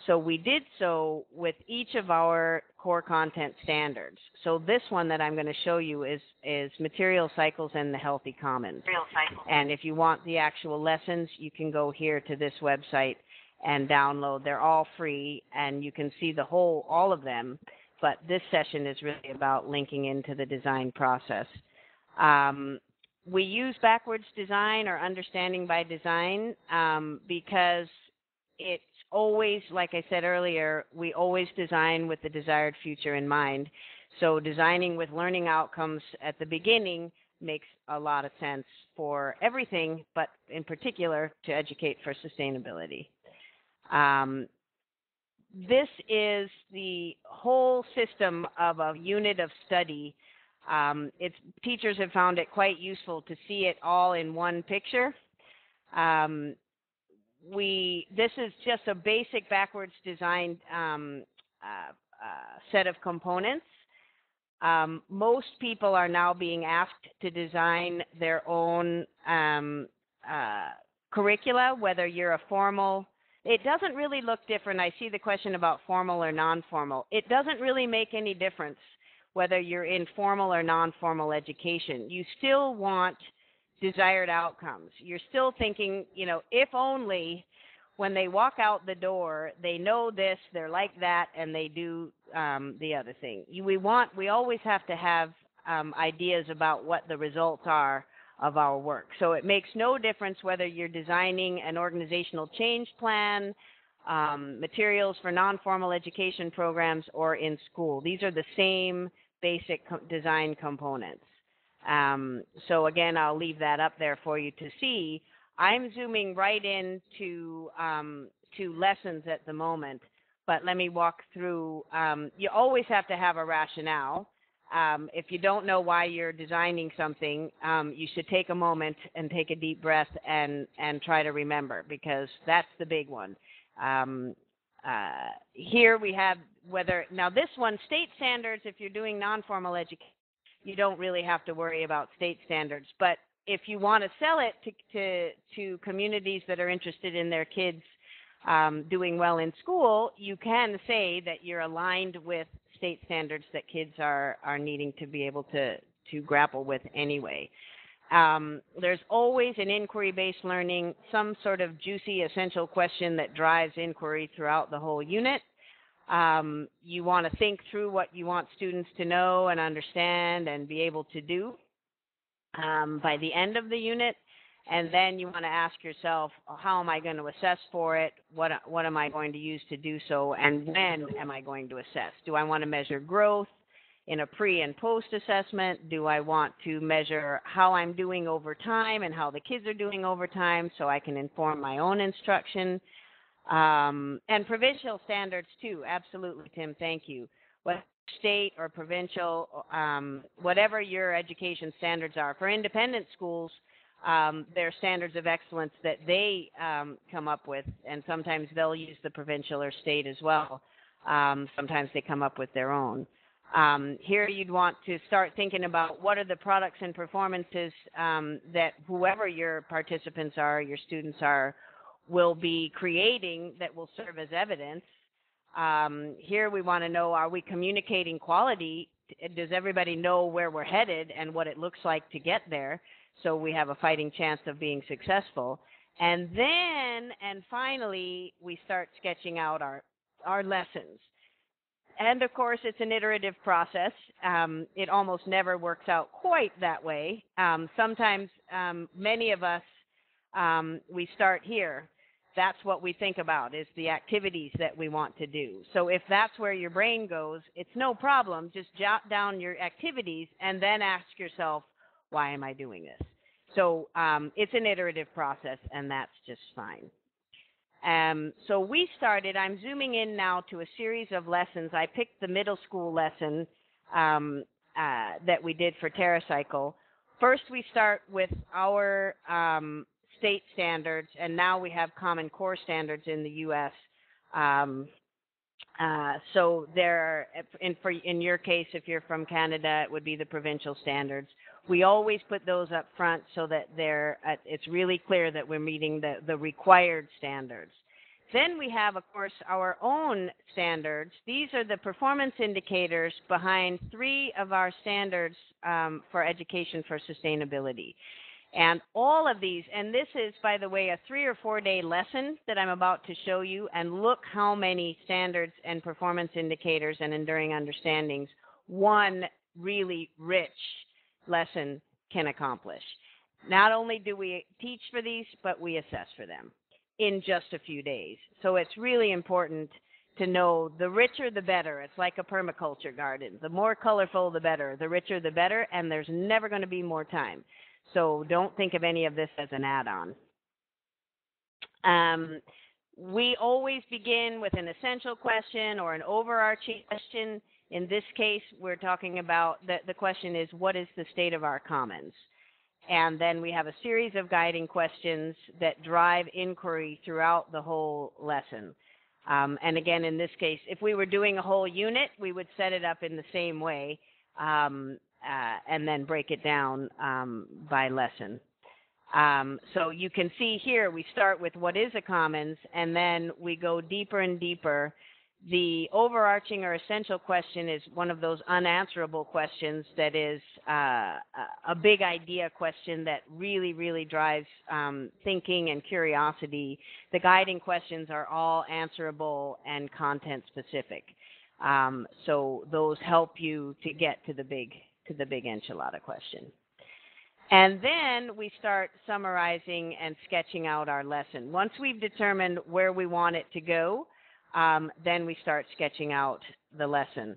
Speaker 1: So we did so with each of our core content standards. So this one that I'm going to show you is material cycles and the healthy commons. And if you want the actual lessons, you can go here to this website and download. They're all free, and you can see all of them. But this session is really about linking into the design process. We use backwards design or understanding by design because it's always, like I said earlier, we always design with the desired future in mind. So designing with learning outcomes at the beginning makes a lot of sense for everything, but in particular to educate for sustainability. This is the whole system of a unit of study. Teachers have found it quite useful to see it all in one picture. This is just a basic backwards designed set of components. Most people are now being asked to design their own curricula, whether you're a formal. It doesn't really look different. I see the question about formal or non-formal. It doesn't really make any difference whether you're in formal or non-formal education. You still want desired outcomes. You're still thinking, if only when they walk out the door, they know this, they're like that, and they do the other thing. We always have to have ideas about what the results are of our work. So it makes no difference whether you're designing an organizational change plan, materials for non-formal education programs, or in school. These are the same basic design components. So again, I'll leave that up there for you to see. I'm zooming right into to lessons at the moment, but let me walk through. You always have to have a rationale. If you don't know why you're designing something, you should take a moment and take a deep breath and try to remember, because that's the big one. Here we have now this one, state standards. If you're doing non-formal education, you don't really have to worry about state standards. But if you want to sell it to communities that are interested in their kids doing well in school, you can say that you're aligned with state standards that kids are needing to be able to grapple with anyway. There's always an inquiry-based learning, some sort of juicy essential question that drives inquiry throughout the whole unit. You want to think through what you want students to know and understand and be able to do by the end of the unit. And then you want to ask yourself, how am I going to assess for it? What am I going to use to do so? And when am I going to assess? Do I want to measure growth in a pre and post assessment? Do I want to measure how I'm doing over time and how the kids are doing over time so I can inform my own instruction? And provincial standards too. Absolutely, Tim. Thank you. Whether state or provincial, whatever your education standards are. For independent schools, there are standards of excellence that they come up with, and sometimes they'll use the provincial or state as well. Sometimes they come up with their own. Here you'd want to start thinking about what are the products and performances that whoever your participants are, your students are, will be creating that will serve as evidence. Here we want to know, are we communicating quality? Does everybody know where we're headed and what it looks like to get there, so we have a fighting chance of being successful? And then, and finally, we start sketching out our lessons. And of course, it's an iterative process. It almost never works out quite that way. Sometimes, many of us, we start here. That's what we think about, is the activities that we want to do. So if that's where your brain goes, it's no problem. Just jot down your activities and then ask yourself, why am I doing this? So it's an iterative process, and that's just fine. So we started, I'm zooming in now to a series of lessons. I picked the middle school lesson that we did for TerraCycle. First, we start with our state standards, and now we have Common Core standards in the U.S. So there, in your case, if you're from Canada, it would be the provincial standards. We always put those up front so that it's really clear that we're meeting the required standards. Then we have, of course, our own standards. These are the performance indicators behind 3 of our standards for education for sustainability. And all of these, and this is, by the way, a 3 or 4 day lesson that I'm about to show you, and look how many standards and performance indicators and enduring understandings one really rich lesson can accomplish. Not only do we teach for these, but we assess for them in just a few days. So it's really important to know the richer the better. It's like a permaculture garden. The more colorful the better, the richer the better, and there's never going to be more time. So don't think of any of this as an add-on. We always begin with an essential question or an overarching question. In this case, we're talking about the question is, what is the state of our commons? And then we have a series of guiding questions that drive inquiry throughout the whole lesson. And again, in this case, if we were doing a whole unit, we would set it up in the same way and then break it down by lesson. So you can see here, we start with what is a commons, and then we go deeper and deeper. The overarching or essential question is one of those unanswerable questions that is a big idea question that really, really drives thinking and curiosity. The guiding questions are all answerable and content specific. So those help you to get to the big enchilada question. And then we start summarizing and sketching out our lesson. Once we've determined where we want it to go, then we start sketching out the lesson.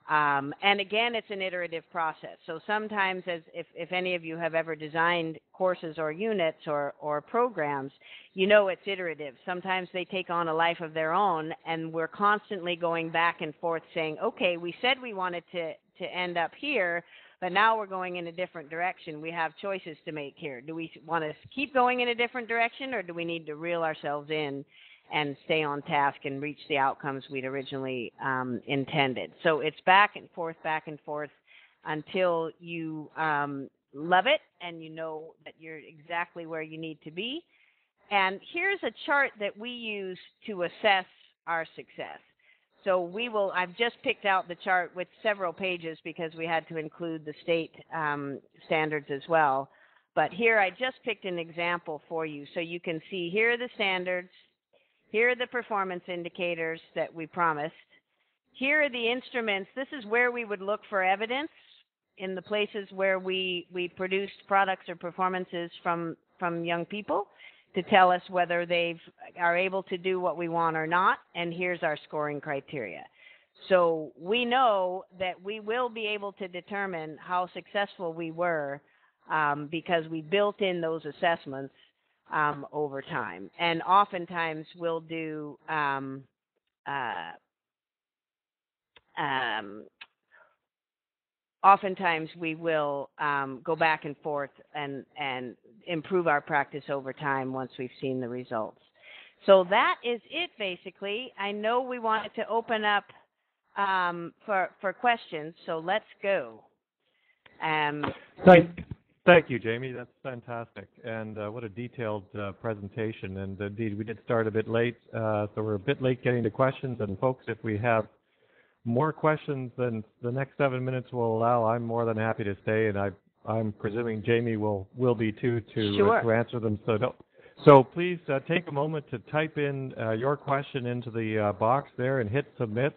Speaker 1: And again, it's an iterative process. So sometimes, if any of you have ever designed courses or units or programs, you know it's iterative. Sometimes they take on a life of their own, and we're constantly going back and forth saying, okay, we said we wanted to end up here, but now we're going in a different direction. We have choices to make here. Do we want to keep going in a different direction, or do we need to reel ourselves in and stay on task and reach the outcomes we'd originally intended? So it's back and forth until you love it and you know that you're exactly where you need to be. And here's a chart that we use to assess our success. So I've just picked out the chart with several pages because we had to include the state standards as well. But here I just picked an example for you. So you can see here are the standards. Here are the performance indicators that we promised. Here are the instruments. This is where we would look for evidence in the places where we produced products or performances from young people to tell us whether they are able to do what we want or not. And here's our scoring criteria. So we know that we will be able to determine how successful we were because we built in those assessments over time. And oftentimes we'll do oftentimes we will go back and forth and improve our practice over time once we've seen the results. So that is it, basically. I know we wanted to open up for questions, so let's go.
Speaker 2: Thank you, Jaimie. That's fantastic. And what a detailed presentation. And indeed, we did start a bit late, so we're a bit late getting to questions. And folks, if we have more questions than the next 7 minutes will allow, I'm more than happy to stay. And I'm presuming Jaimie will be too to answer them. So please take a moment to type in your question into the box there and hit submit.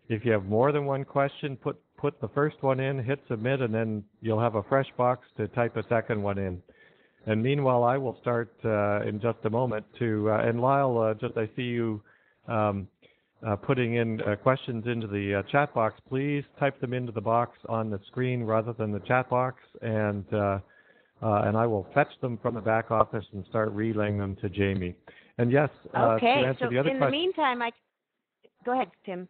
Speaker 2: If you have more than one question, put the first one in, hit submit, and then you'll have a fresh box to type a second one in. And meanwhile, I will start in just a moment and Lyle, I see you putting in questions into the chat box. Please type them into the box on the screen rather than the chat box, and I will fetch them from the back office and start relaying them to Jaimie. And yes, to answer the other question.
Speaker 1: In the meantime, go ahead, Tim.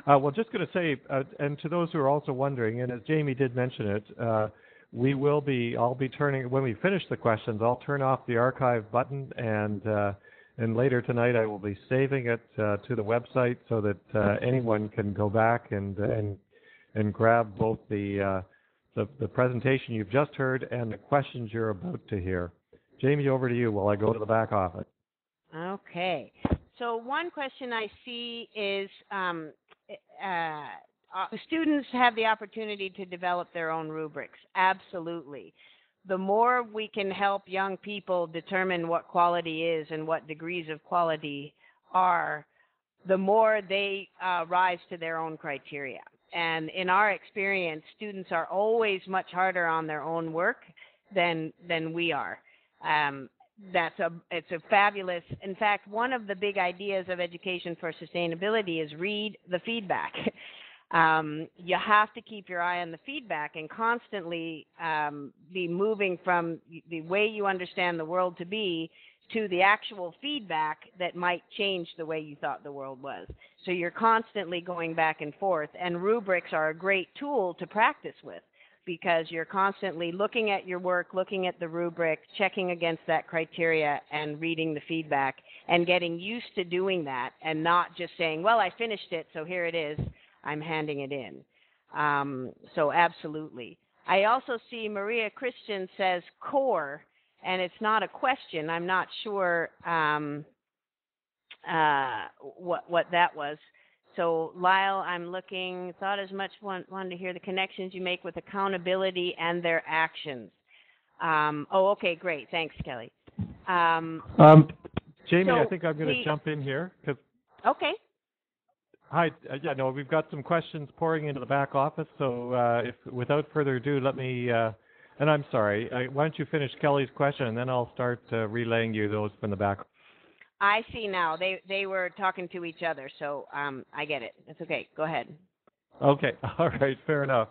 Speaker 2: Well, just going to say, and to those who are also wondering, and as Jaimie did mention it, I'll be turning, when we finish the questions, I'll turn off the archive button, and later tonight I will be saving it to the website so that anyone can go back and grab both the presentation you've just heard and the questions you're about to hear. Jaimie, over to you while I go to the back office.
Speaker 1: Okay. So one question I see is, students have the opportunity to develop their own rubrics. Absolutely. the more we can help young people determine what quality is and what degrees of quality are, the more they rise to their own criteria. And in our experience, students are always much harder on their own work than we are. It's a fabulous. In fact, one of the big ideas of education for sustainability is read the feedback. You have to keep your eye on the feedback and constantly be moving from the way you understand the world to be to the actual feedback that might change the way you thought the world was. So you're constantly going back and forth, and rubrics are a great tool to practice with because you're constantly looking at your work, looking at the rubric, checking against that criteria, and reading the feedback and getting used to doing that and not just saying, well, I finished it, so here it is, I'm handing it in. So absolutely. I also see Maria Christian says core, and it's not a question. I'm not sure what that was. So, Lyle, I'm looking, thought as much, wanted to hear the connections you make with accountability and their actions. Okay, great. Thanks, Kelly.
Speaker 2: Jaimie,
Speaker 1: so
Speaker 2: I think I'm going to jump in here.
Speaker 1: Okay.
Speaker 2: Hi. We've got some questions pouring into the back office. So without further ado, let me, and I'm sorry, why don't you finish Kelly's question, and then I'll start relaying you those from the back.
Speaker 1: I see now. They were talking to each other, so I get it. It's okay. Go ahead.
Speaker 2: Okay. All right. Fair enough.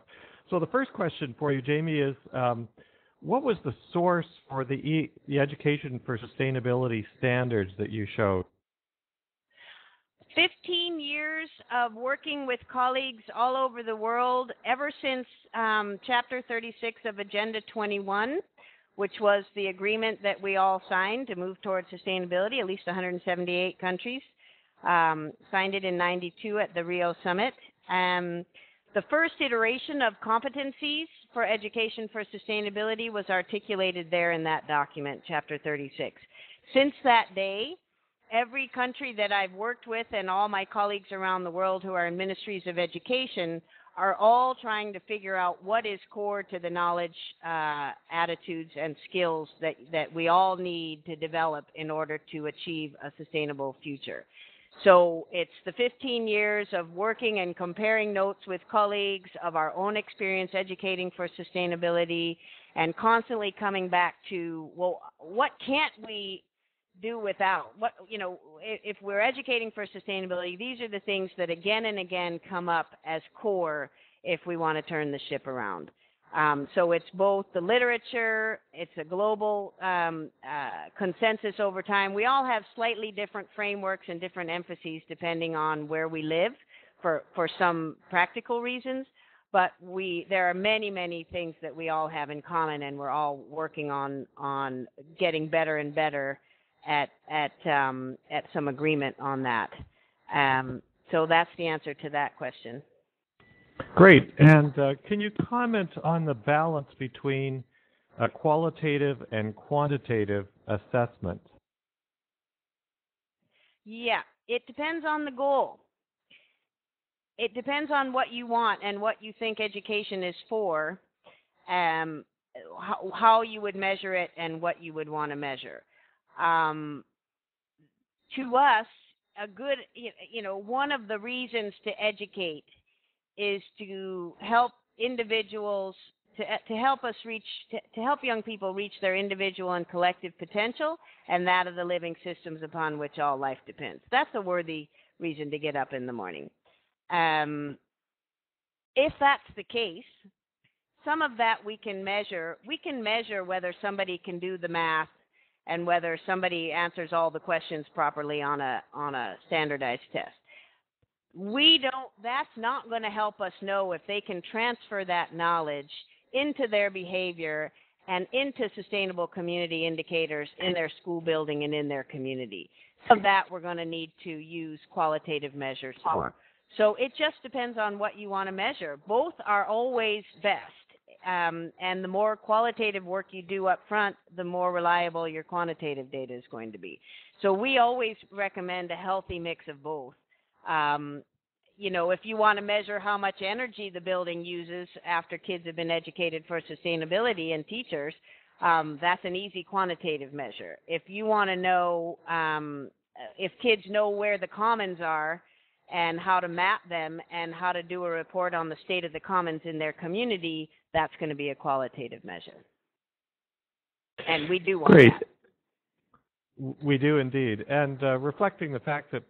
Speaker 2: So the first question for you, Jaimie, is what was the source for the Education for Sustainability standards that you showed?
Speaker 1: 15 years of working with colleagues all over the world, ever since Chapter 36 of Agenda 21, which was the agreement that we all signed to move towards sustainability. At least 178 countries signed it in 92 at the Rio Summit. The first iteration of competencies for education for sustainability was articulated there in that document, Chapter 36. Since that day, every country that I've worked with and all my colleagues around the world who are in ministries of education are all trying to figure out what is core to the knowledge, attitudes, and skills that we all need to develop in order to achieve a sustainable future. So it's the 15 years of working and comparing notes with colleagues, of our own experience educating for sustainability, and constantly coming back to, well, what can't we do without? What, if we're educating for sustainability, these are the things that again and again come up as core if we want to turn the ship around. So it's both the literature, it's a global consensus over time. We all have slightly different frameworks and different emphases depending on where we live for some practical reasons, but there are many, many things that we all have in common, and we're all working on getting better and better at some agreement on that. So that's the answer to that question.
Speaker 2: Great. And can you comment on the balance between qualitative and quantitative assessment?
Speaker 1: Yeah, it depends on the goal. It depends on what you want and what you think education is for, how you would measure it and what you would want to measure. To us, a good, one of the reasons to educate is to help individuals, to help us reach, to help young people reach their individual and collective potential and that of the living systems upon which all life depends. That's a worthy reason to get up in the morning. If that's the case, some of that we can measure. We can measure whether somebody can do the math and whether somebody answers all the questions properly on a standardized test. That's not going to help us know if they can transfer that knowledge into their behavior and into sustainable community indicators in their school building and in their community. So that we're going to need to use qualitative measures for. So it just depends on what you want to measure. Both are always best. And the more qualitative work you do up front, the more reliable your quantitative data is going to be. So we always recommend a healthy mix of both. if you want to measure how much energy the building uses after kids have been educated for sustainability and teachers, that's an easy quantitative measure. If you want to know if kids know where the commons are and how to map them and how to do a report on the state of the commons in their community, that's going to be a qualitative measure. And we do want
Speaker 2: Great.
Speaker 1: that.
Speaker 2: We do indeed. And reflecting the fact that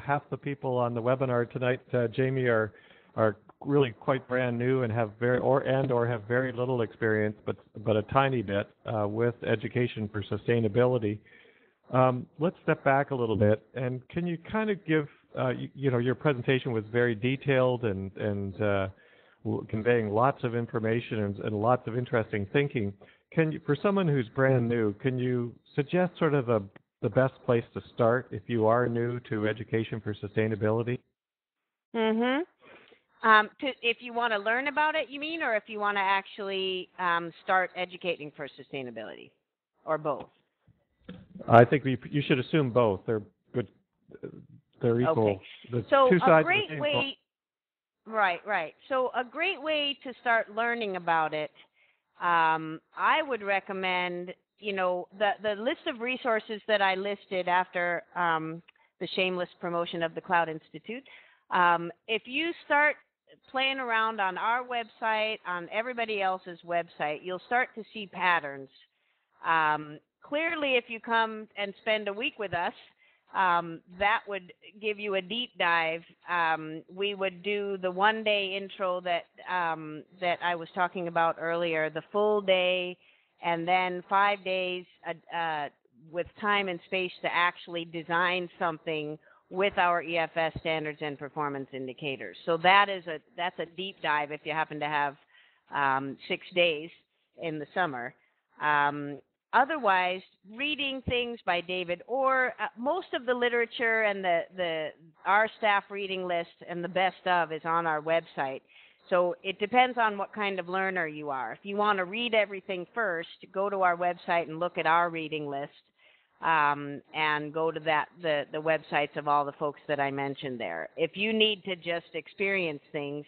Speaker 2: half the people on the webinar tonight, Jaimie, are really quite brand new and have have very little experience, but a tiny bit with education for sustainability. Let's step back a little bit, and can you kind of give, your presentation was very detailed and conveying lots of information and lots of interesting thinking. For someone who's brand new, can you suggest sort of the best place to start if you are new to education for sustainability?
Speaker 1: If you want to learn about it, you mean, or if you want to actually start educating for sustainability, or both?
Speaker 2: I think you should assume both. They're good. They're equal.
Speaker 1: Okay. So
Speaker 2: two sides
Speaker 1: a great
Speaker 2: of the same
Speaker 1: way, right. So a great way to start learning about it, I would recommend, the list of resources that I listed after the shameless promotion of the Cloud Institute. If you start playing around on our website, on everybody else's website, you'll start to see patterns. Clearly, if you come and spend a week with us, that would give you a deep dive. We would do the one-day intro that I was talking about earlier, the full day, and then 5 days with time and space to actually design something with our EFS standards and performance indicators. So that's a deep dive if you happen to have 6 days in the summer. Otherwise, reading things by David Orr, most of the literature and our staff reading list and the best of is on our website. So it depends on what kind of learner you are. If you want to read everything first, go to our website and look at our reading list, and go to the websites of all the folks that I mentioned there. If you need to just experience things,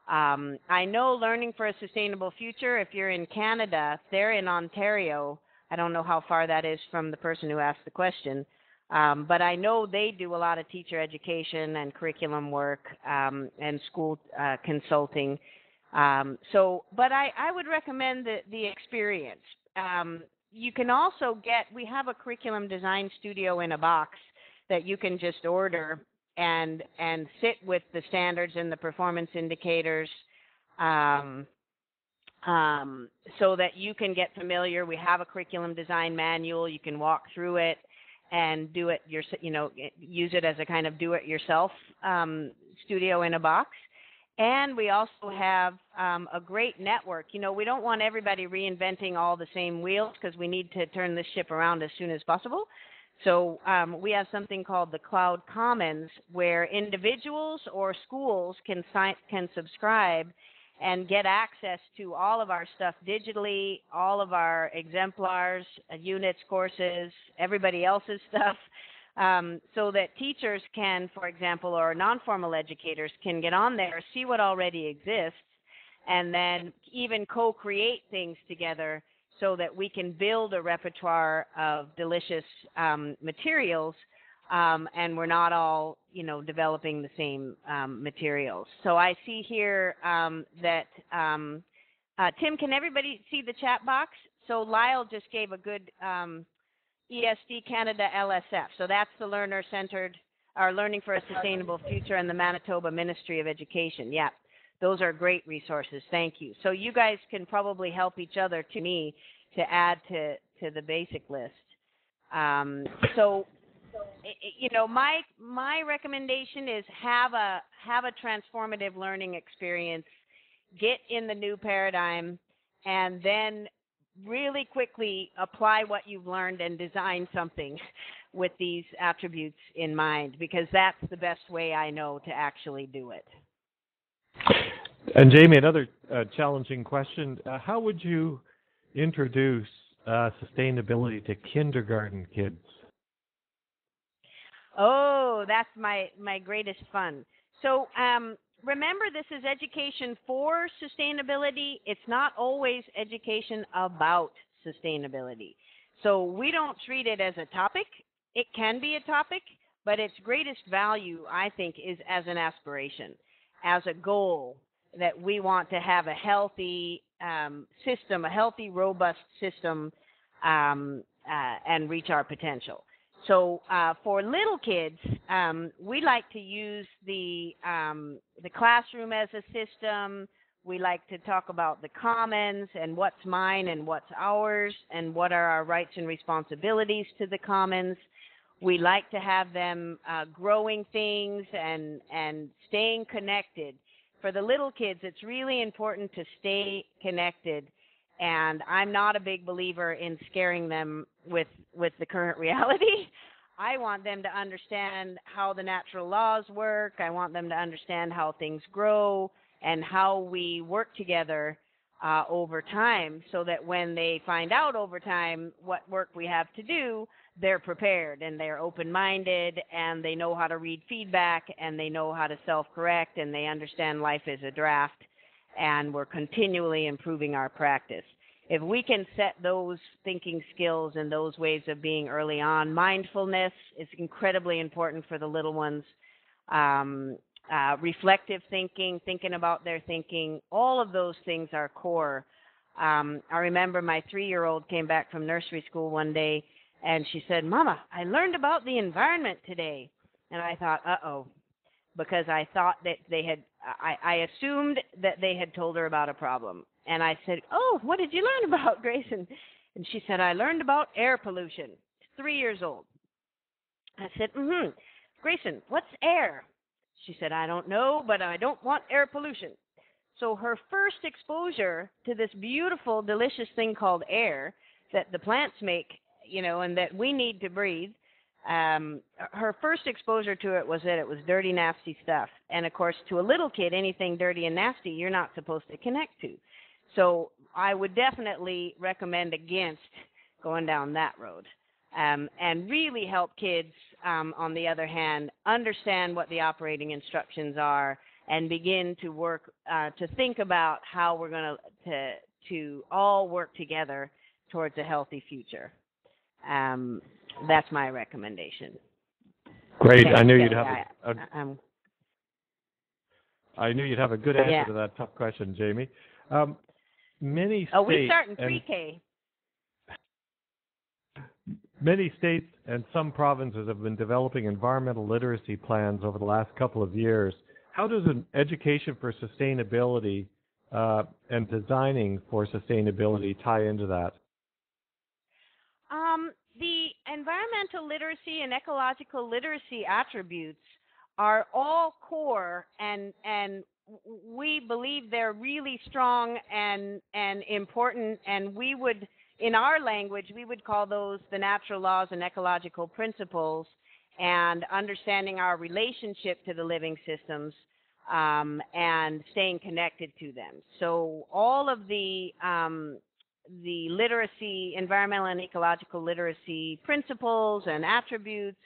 Speaker 1: I know Learning for a Sustainable Future, if you're in Canada, they're in Ontario. I don't know how far that is from the person who asked the question, but I know they do a lot of teacher education and curriculum work and school consulting. But I would recommend the experience. You can also we have a curriculum design studio in a box that you can just order and sit with the standards and the performance indicators, so that you can get familiar. We have a curriculum design manual. You can walk through it and do it use it as a kind of do-it-yourself studio in a box. And we also have a great network. We don't want everybody reinventing all the same wheels because we need to turn this ship around as soon as possible. So we have something called the Cloud Commons, where individuals or schools can subscribe and get access to all of our stuff digitally, all of our exemplars, units, courses, everybody else's stuff, so that teachers can, for example, or non-formal educators can get on there, see what already exists, and then even co-create things together so that we can build a repertoire of delicious materials, and we're not all, developing the same materials. So I see here that, Tim, can everybody see the chat box? So Lyle just gave a good ESD Canada LSF. So that's the learner-centered, our Learning for a Sustainable Future, and the Manitoba Ministry of Education. Yeah, those are great resources. Thank you. So you guys can probably help each other to add to the basic list. My recommendation is have a transformative learning experience, get in the new paradigm, and then really quickly apply what you've learned and design something with these attributes in mind, because that's the best way I know to actually do it.
Speaker 2: And Jaimie, another challenging question. How would you introduce sustainability to kindergarten kids?
Speaker 1: Oh, that's my greatest fun. So remember, this is education for sustainability. It's not always education about sustainability. So we don't treat it as a topic. It can be a topic, but its greatest value, I think, is as an aspiration, as a goal that we want to have a healthy system, a healthy, robust system, and reach our potential. So for little kids, we like to use the classroom as a system. We like to talk about the commons and what's mine and what's ours and what are our rights and responsibilities to the commons. We like to have them growing things and staying connected. For the little kids, it's really important to stay connected. And I'm not a big believer in scaring them with the current reality. I want them to understand how the natural laws work. I want them to understand how things grow and how we work together over time, so that when they find out over time what work we have to do, they're prepared and they're open-minded and they know how to read feedback and they know how to self-correct and they understand life is a draft and we're continually improving our practice. If we can set those thinking skills and those ways of being early on, mindfulness is incredibly important for the little ones. Reflective thinking, thinking about their thinking, all of those things are core. I remember my 3-year-old came back from nursery school one day and she said, "Mama, I learned about the environment today." And I thought, uh-oh, because I thought that I assumed that they had told her about a problem. And I said, "Oh, what did you learn about, Grace?" And she said, "I learned about air pollution." 3 years old. I said, "Grayson, what's air?" She said, "I don't know, but I don't want air pollution." So her first exposure to this beautiful, delicious thing called air that the plants make, and that we need to breathe, her first exposure to it was that it was dirty, nasty stuff. And, of course, to a little kid, anything dirty and nasty, you're not supposed to connect to. So I would definitely recommend against going down that road. And really help kids, on the other hand, understand what the operating instructions are and begin to work, to think about how we're going to all work together towards a healthy future. That's my recommendation.
Speaker 2: Great.
Speaker 1: Okay.
Speaker 2: I knew you'd have a good answer to that tough question, Jaimie. Many states.
Speaker 1: We start in pre-K.
Speaker 2: Many states and some provinces have been developing environmental literacy plans over the last couple of years. How does an education for sustainability and designing for sustainability tie into that?
Speaker 1: The environmental literacy and ecological literacy attributes are all core, and we believe they're really strong and important, and we would, in our language, we would call those the natural laws and ecological principles, and understanding our relationship to the living systems, and staying connected to them. So all of the literacy, environmental and ecological literacy principles and attributes,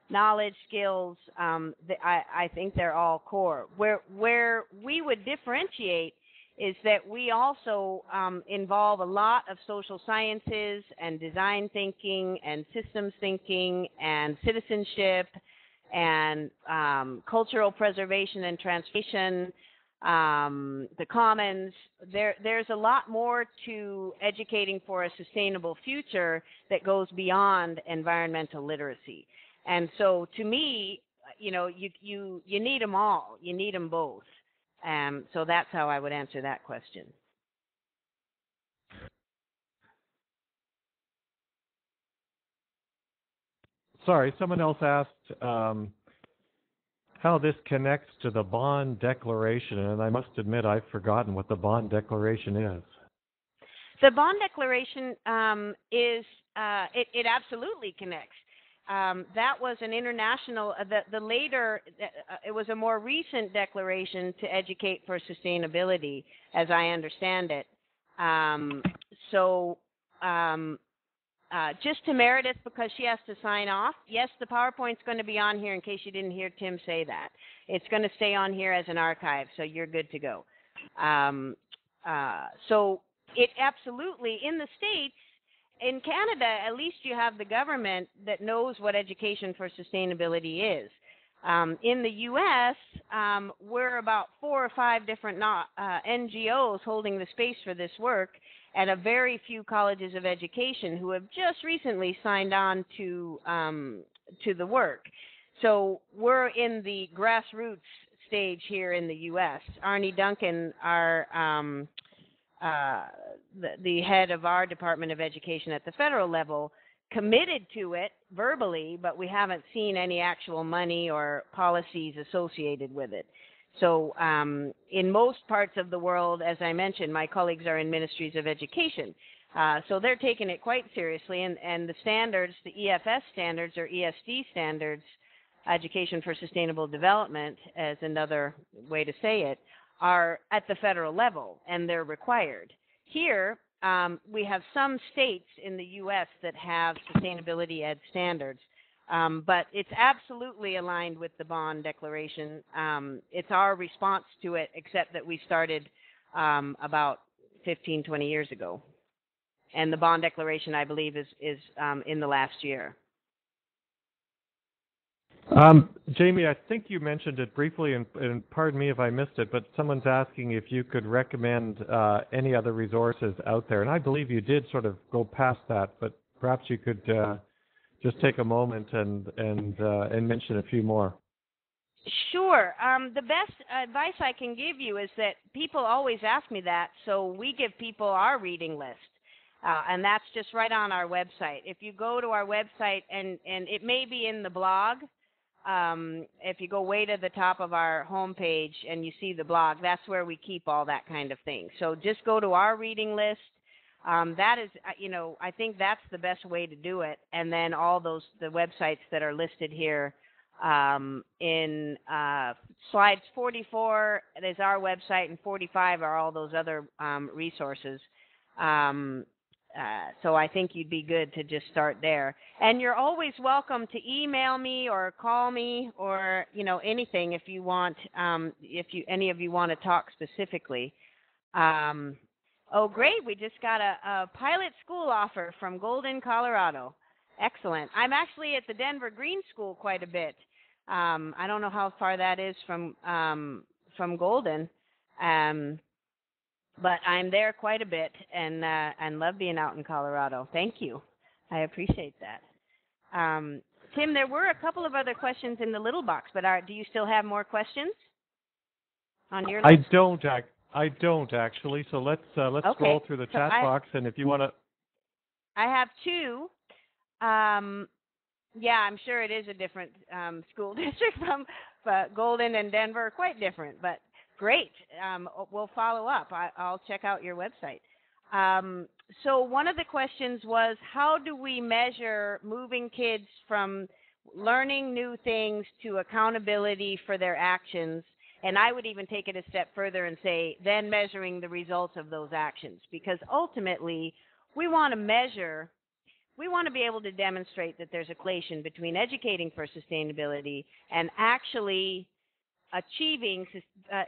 Speaker 1: knowledge, skills, I think they're all core. Where we would differentiate is that we also involve a lot of social sciences and design thinking and systems thinking and citizenship and cultural preservation and transformation, the commons. There's a lot more to educating for a sustainable future that goes beyond environmental literacy. And so to me, you need them all. You need them both. So that's how I would answer that question.
Speaker 2: Sorry, someone else asked how this connects to the Bond Declaration, and I must admit I've forgotten what the Bond Declaration is.
Speaker 1: The Bond Declaration is, it absolutely connects. That was an international, the later, it was a more recent declaration to educate for sustainability, as I understand it. just to Meredith, because she has to sign off, yes, the PowerPoint's going to be on here in case you didn't hear Tim say that. It's going to stay on here as an archive, so you're good to go. So it absolutely, in the States, in Canada, at least you have the government that knows what education for sustainability is. In the U.S., we're about 4 or 5 different NGOs holding the space for this work, and a very few colleges of education who have just recently signed on to the work. So we're in the grassroots stage here in the U.S. Arnie Duncan, the head of our Department of Education at the federal level, committed to it verbally, but we haven't seen any actual money or policies associated with it. So in most parts of the world, as I mentioned, my colleagues are in ministries of education. So they're taking it quite seriously, and the standards, the EFS standards or ESD standards, Education for Sustainable Development, as another way to say it, are at the federal level, and they're required. Here, we have some states in the U.S. that have sustainability ed standards, but it's absolutely aligned with the Bonn Declaration. It's our response to it, except that we started about 15, 20 years ago. And the Bonn Declaration, I believe, is in the last year.
Speaker 2: Jaimie, I think you mentioned it briefly, and pardon me if I missed it, but someone's asking if you could recommend any other resources out there. And I believe you did sort of go past that, but perhaps you could just take a moment and mention a few more.
Speaker 1: Sure. The best advice I can give you is that people always ask me that, so we give people our reading list. And that's just right on our website. If you go to our website, and it may be in the blog, if you go way to the top of our homepage and you see the blog, that's where we keep all that kind of thing. So just go to our reading list. That is, I think that's the best way to do it. And then all the websites that are listed here in slides 44 is our website, and 45 are all those other resources. So I think you'd be good to just start there. And you're always welcome to email me or call me or, anything if you want, any of you want to talk specifically. Oh, great. We just got a pilot school offer from Golden, Colorado. Excellent. I'm actually at the Denver Green School quite a bit. I don't know how far that is from Golden. But I'm there quite a bit and love being out in Colorado. Thank you. I appreciate that. Tim, there were a couple of other questions in the little box, but do you still have more questions on your list?
Speaker 2: I don't actually. So let's
Speaker 1: Okay.
Speaker 2: scroll through the chat box, and if you want to.
Speaker 1: I have 2. Yeah, I'm sure it is a different school district but Golden and Denver are quite different, but. Great. We'll follow up. I'll check out your website. So one of the questions was, how do we measure moving kids from learning new things to accountability for their actions? And I would even take it a step further and say, then measuring the results of those actions. Because ultimately, we want to be able to demonstrate that there's a correlation between educating for sustainability and actually achieving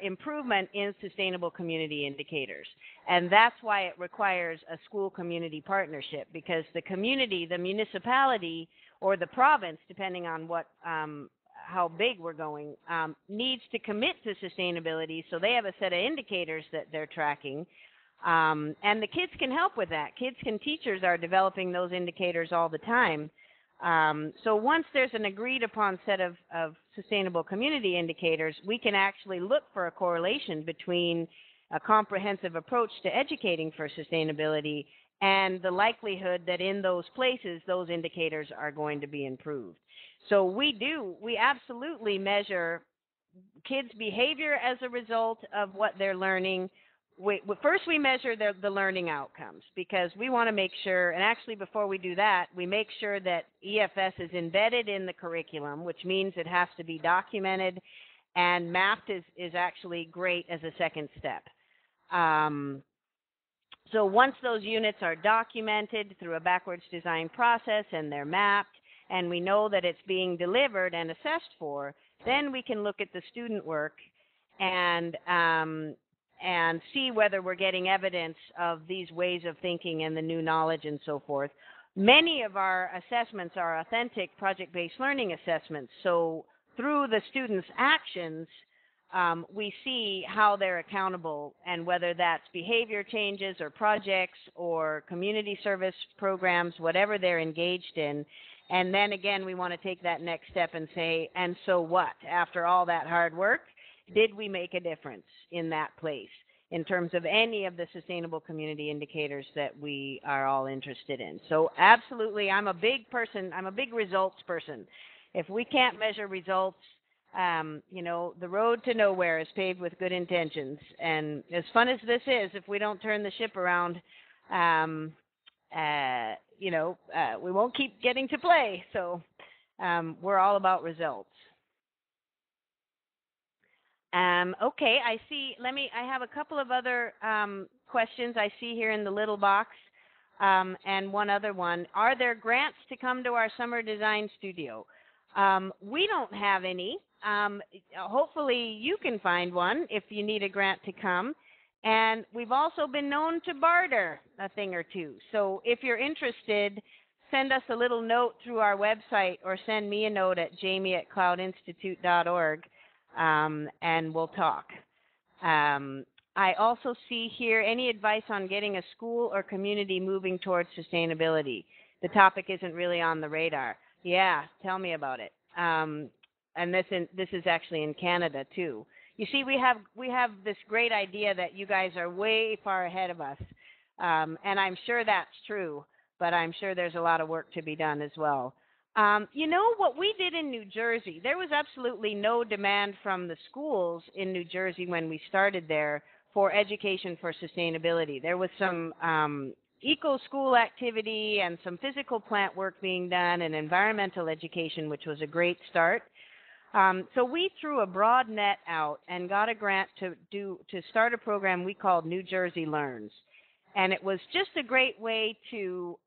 Speaker 1: improvement in sustainable community indicators. And that's why it requires a school-community partnership, because the community, the municipality, or the province, depending on how big we're going, needs to commit to sustainability, so they have a set of indicators that they're tracking. And the kids can help with that. Kids and teachers are developing those indicators all the time. So once there's an agreed upon set of sustainable community indicators, we can actually look for a correlation between a comprehensive approach to educating for sustainability and the likelihood that in those places, those indicators are going to be improved. So we absolutely measure kids' behavior as a result of what they're learning. First, we measure the learning outcomes, because we want to make sure, and actually before we do that, we make sure that EFS is embedded in the curriculum, which means it has to be documented, and mapped is actually great as a second step. So once those units are documented through a backwards design process and they're mapped and we know that it's being delivered and assessed for, then we can look at the student work and see whether we're getting evidence of these ways of thinking and the new knowledge and so forth. Many of our assessments are authentic project-based learning assessments. So through the students' actions, we see how they're accountable and whether that's behavior changes or projects or community service programs, whatever they're engaged in. And then again, we want to take that next step and say, and so what? After all that hard work, did we make a difference in that place in terms of any of the sustainable community indicators that we are all interested in? So absolutely, I'm a big results person. If we can't measure results, the road to nowhere is paved with good intentions. And as fun as this is, if we don't turn the ship around, we won't keep getting to play. So we're all about results. Okay, I see. I have a couple of other questions I see here in the little box, and one other one. Are there grants to come to our summer design studio? We don't have any. Hopefully you can find one if you need a grant to come. And we've also been known to barter a thing or two. So if you're interested, send us a little note through our website or send me a note at jaimie@cloudinstitute.org. And we'll talk. I also see here any advice on getting a school or community moving towards sustainability. The topic isn't really on the radar. Yeah, tell me about it. And this is actually in Canada too. You see, we have this great idea that you guys are way far ahead of us, and I'm sure that's true. But I'm sure there's a lot of work to be done as well. What we did in New Jersey, there was absolutely no demand from the schools in New Jersey when we started there for education for sustainability. There was some eco-school activity and some physical plant work being done and environmental education, which was a great start. So we threw a broad net out and got a grant to start a program we called New Jersey Learns. And it was just a great way to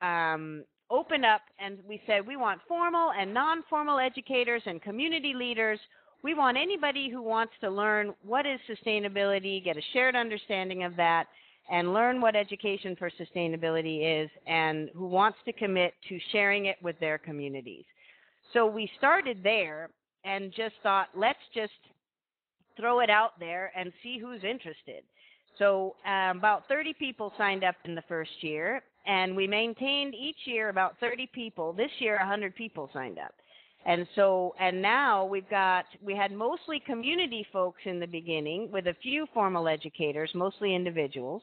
Speaker 1: open up, and we said we want formal and non-formal educators and community leaders. We want anybody who wants to learn what is sustainability, get a shared understanding of that, and learn what education for sustainability is, and who wants to commit to sharing it with their communities. So we started there and just thought, let's just throw it out there and see who's interested. So about 30 people signed up in the first year, and we maintained each year about 30 people. This year, 100 people signed up. And now we had mostly community folks in the beginning with a few formal educators, mostly individuals.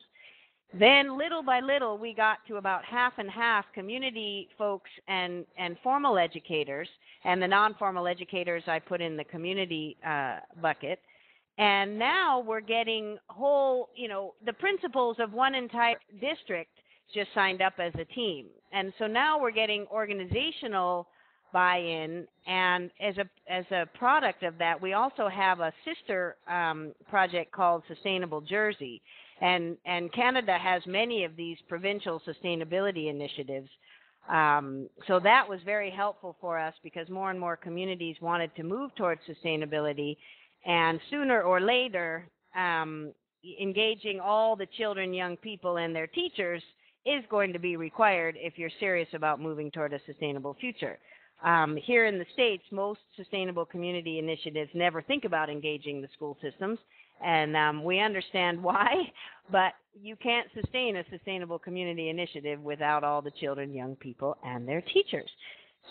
Speaker 1: Then little by little, we got to about half and half community folks and formal educators, and the non-formal educators I put in the community bucket. And now we're getting the principals of one entire district just signed up as a team. And so now we're getting organizational buy-in, and as a product of that, we also have a sister project called Sustainable Jersey. And Canada has many of these provincial sustainability initiatives. So that was very helpful for us because more and more communities wanted to move towards sustainability. And sooner or later, engaging all the children, young people, and their teachers is going to be required if you're serious about moving toward a sustainable future. Here in the States, most sustainable community initiatives never think about engaging the school systems, and we understand why, but you can't sustain a sustainable community initiative without all the children, young people, and their teachers.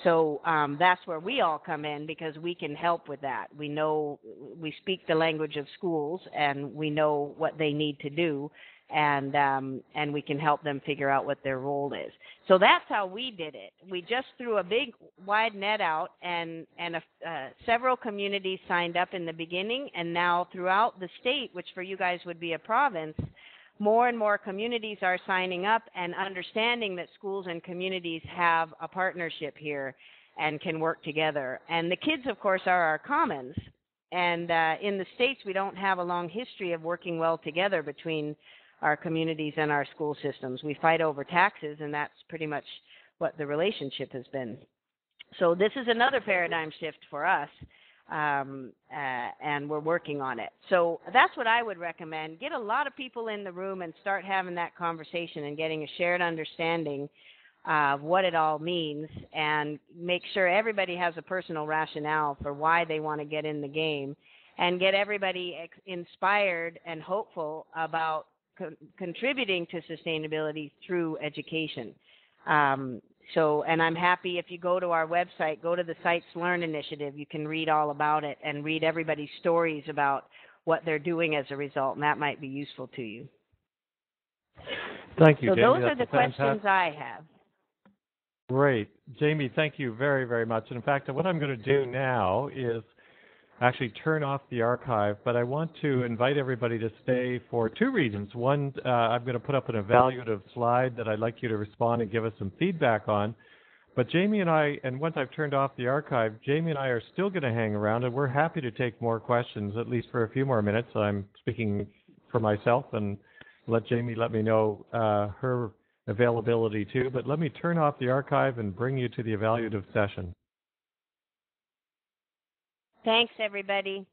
Speaker 1: So that's where we all come in because we can help with that. We speak the language of schools, and we know what they need to do, and we can help them figure out what their role is. So that's how we did it. We just threw a big wide net out, and several communities signed up in the beginning, and now throughout the state, which for you guys would be a province, more and more communities are signing up and understanding that schools and communities have a partnership here and can work together. And the kids, of course, are our commons. And in the States, we don't have a long history of working well together between our communities and our school systems. We fight over taxes, and that's pretty much what the relationship has been. So this is another paradigm shift for us, and we're working on it. So that's what I would recommend. Get a lot of people in the room and start having that conversation and getting a shared understanding of what it all means, and make sure everybody has a personal rationale for why they want to get in the game, and get everybody inspired and hopeful about contributing to sustainability through education. And I'm happy if you go to our website, go to the Sites Learn initiative, you can read all about it and read everybody's stories about what they're doing as a result, and that might be useful to you.
Speaker 2: Thank you,
Speaker 1: so
Speaker 2: Jaimie.
Speaker 1: Those are the questions I have.
Speaker 2: Great. Jaimie, thank you very, very much. And in fact, what I'm going to do now is actually turn off the archive, but I want to invite everybody to stay for two reasons. One, I'm going to put up an evaluative slide that I'd like you to respond and give us some feedback on. But Jaimie and I, and once I've turned off the archive, Jaimie and I are still going to hang around, and we're happy to take more questions, at least for a few more minutes. I'm speaking for myself, and let Jaimie let me know her availability too. But let me turn off the archive and bring you to the evaluative session.
Speaker 1: Thanks, everybody.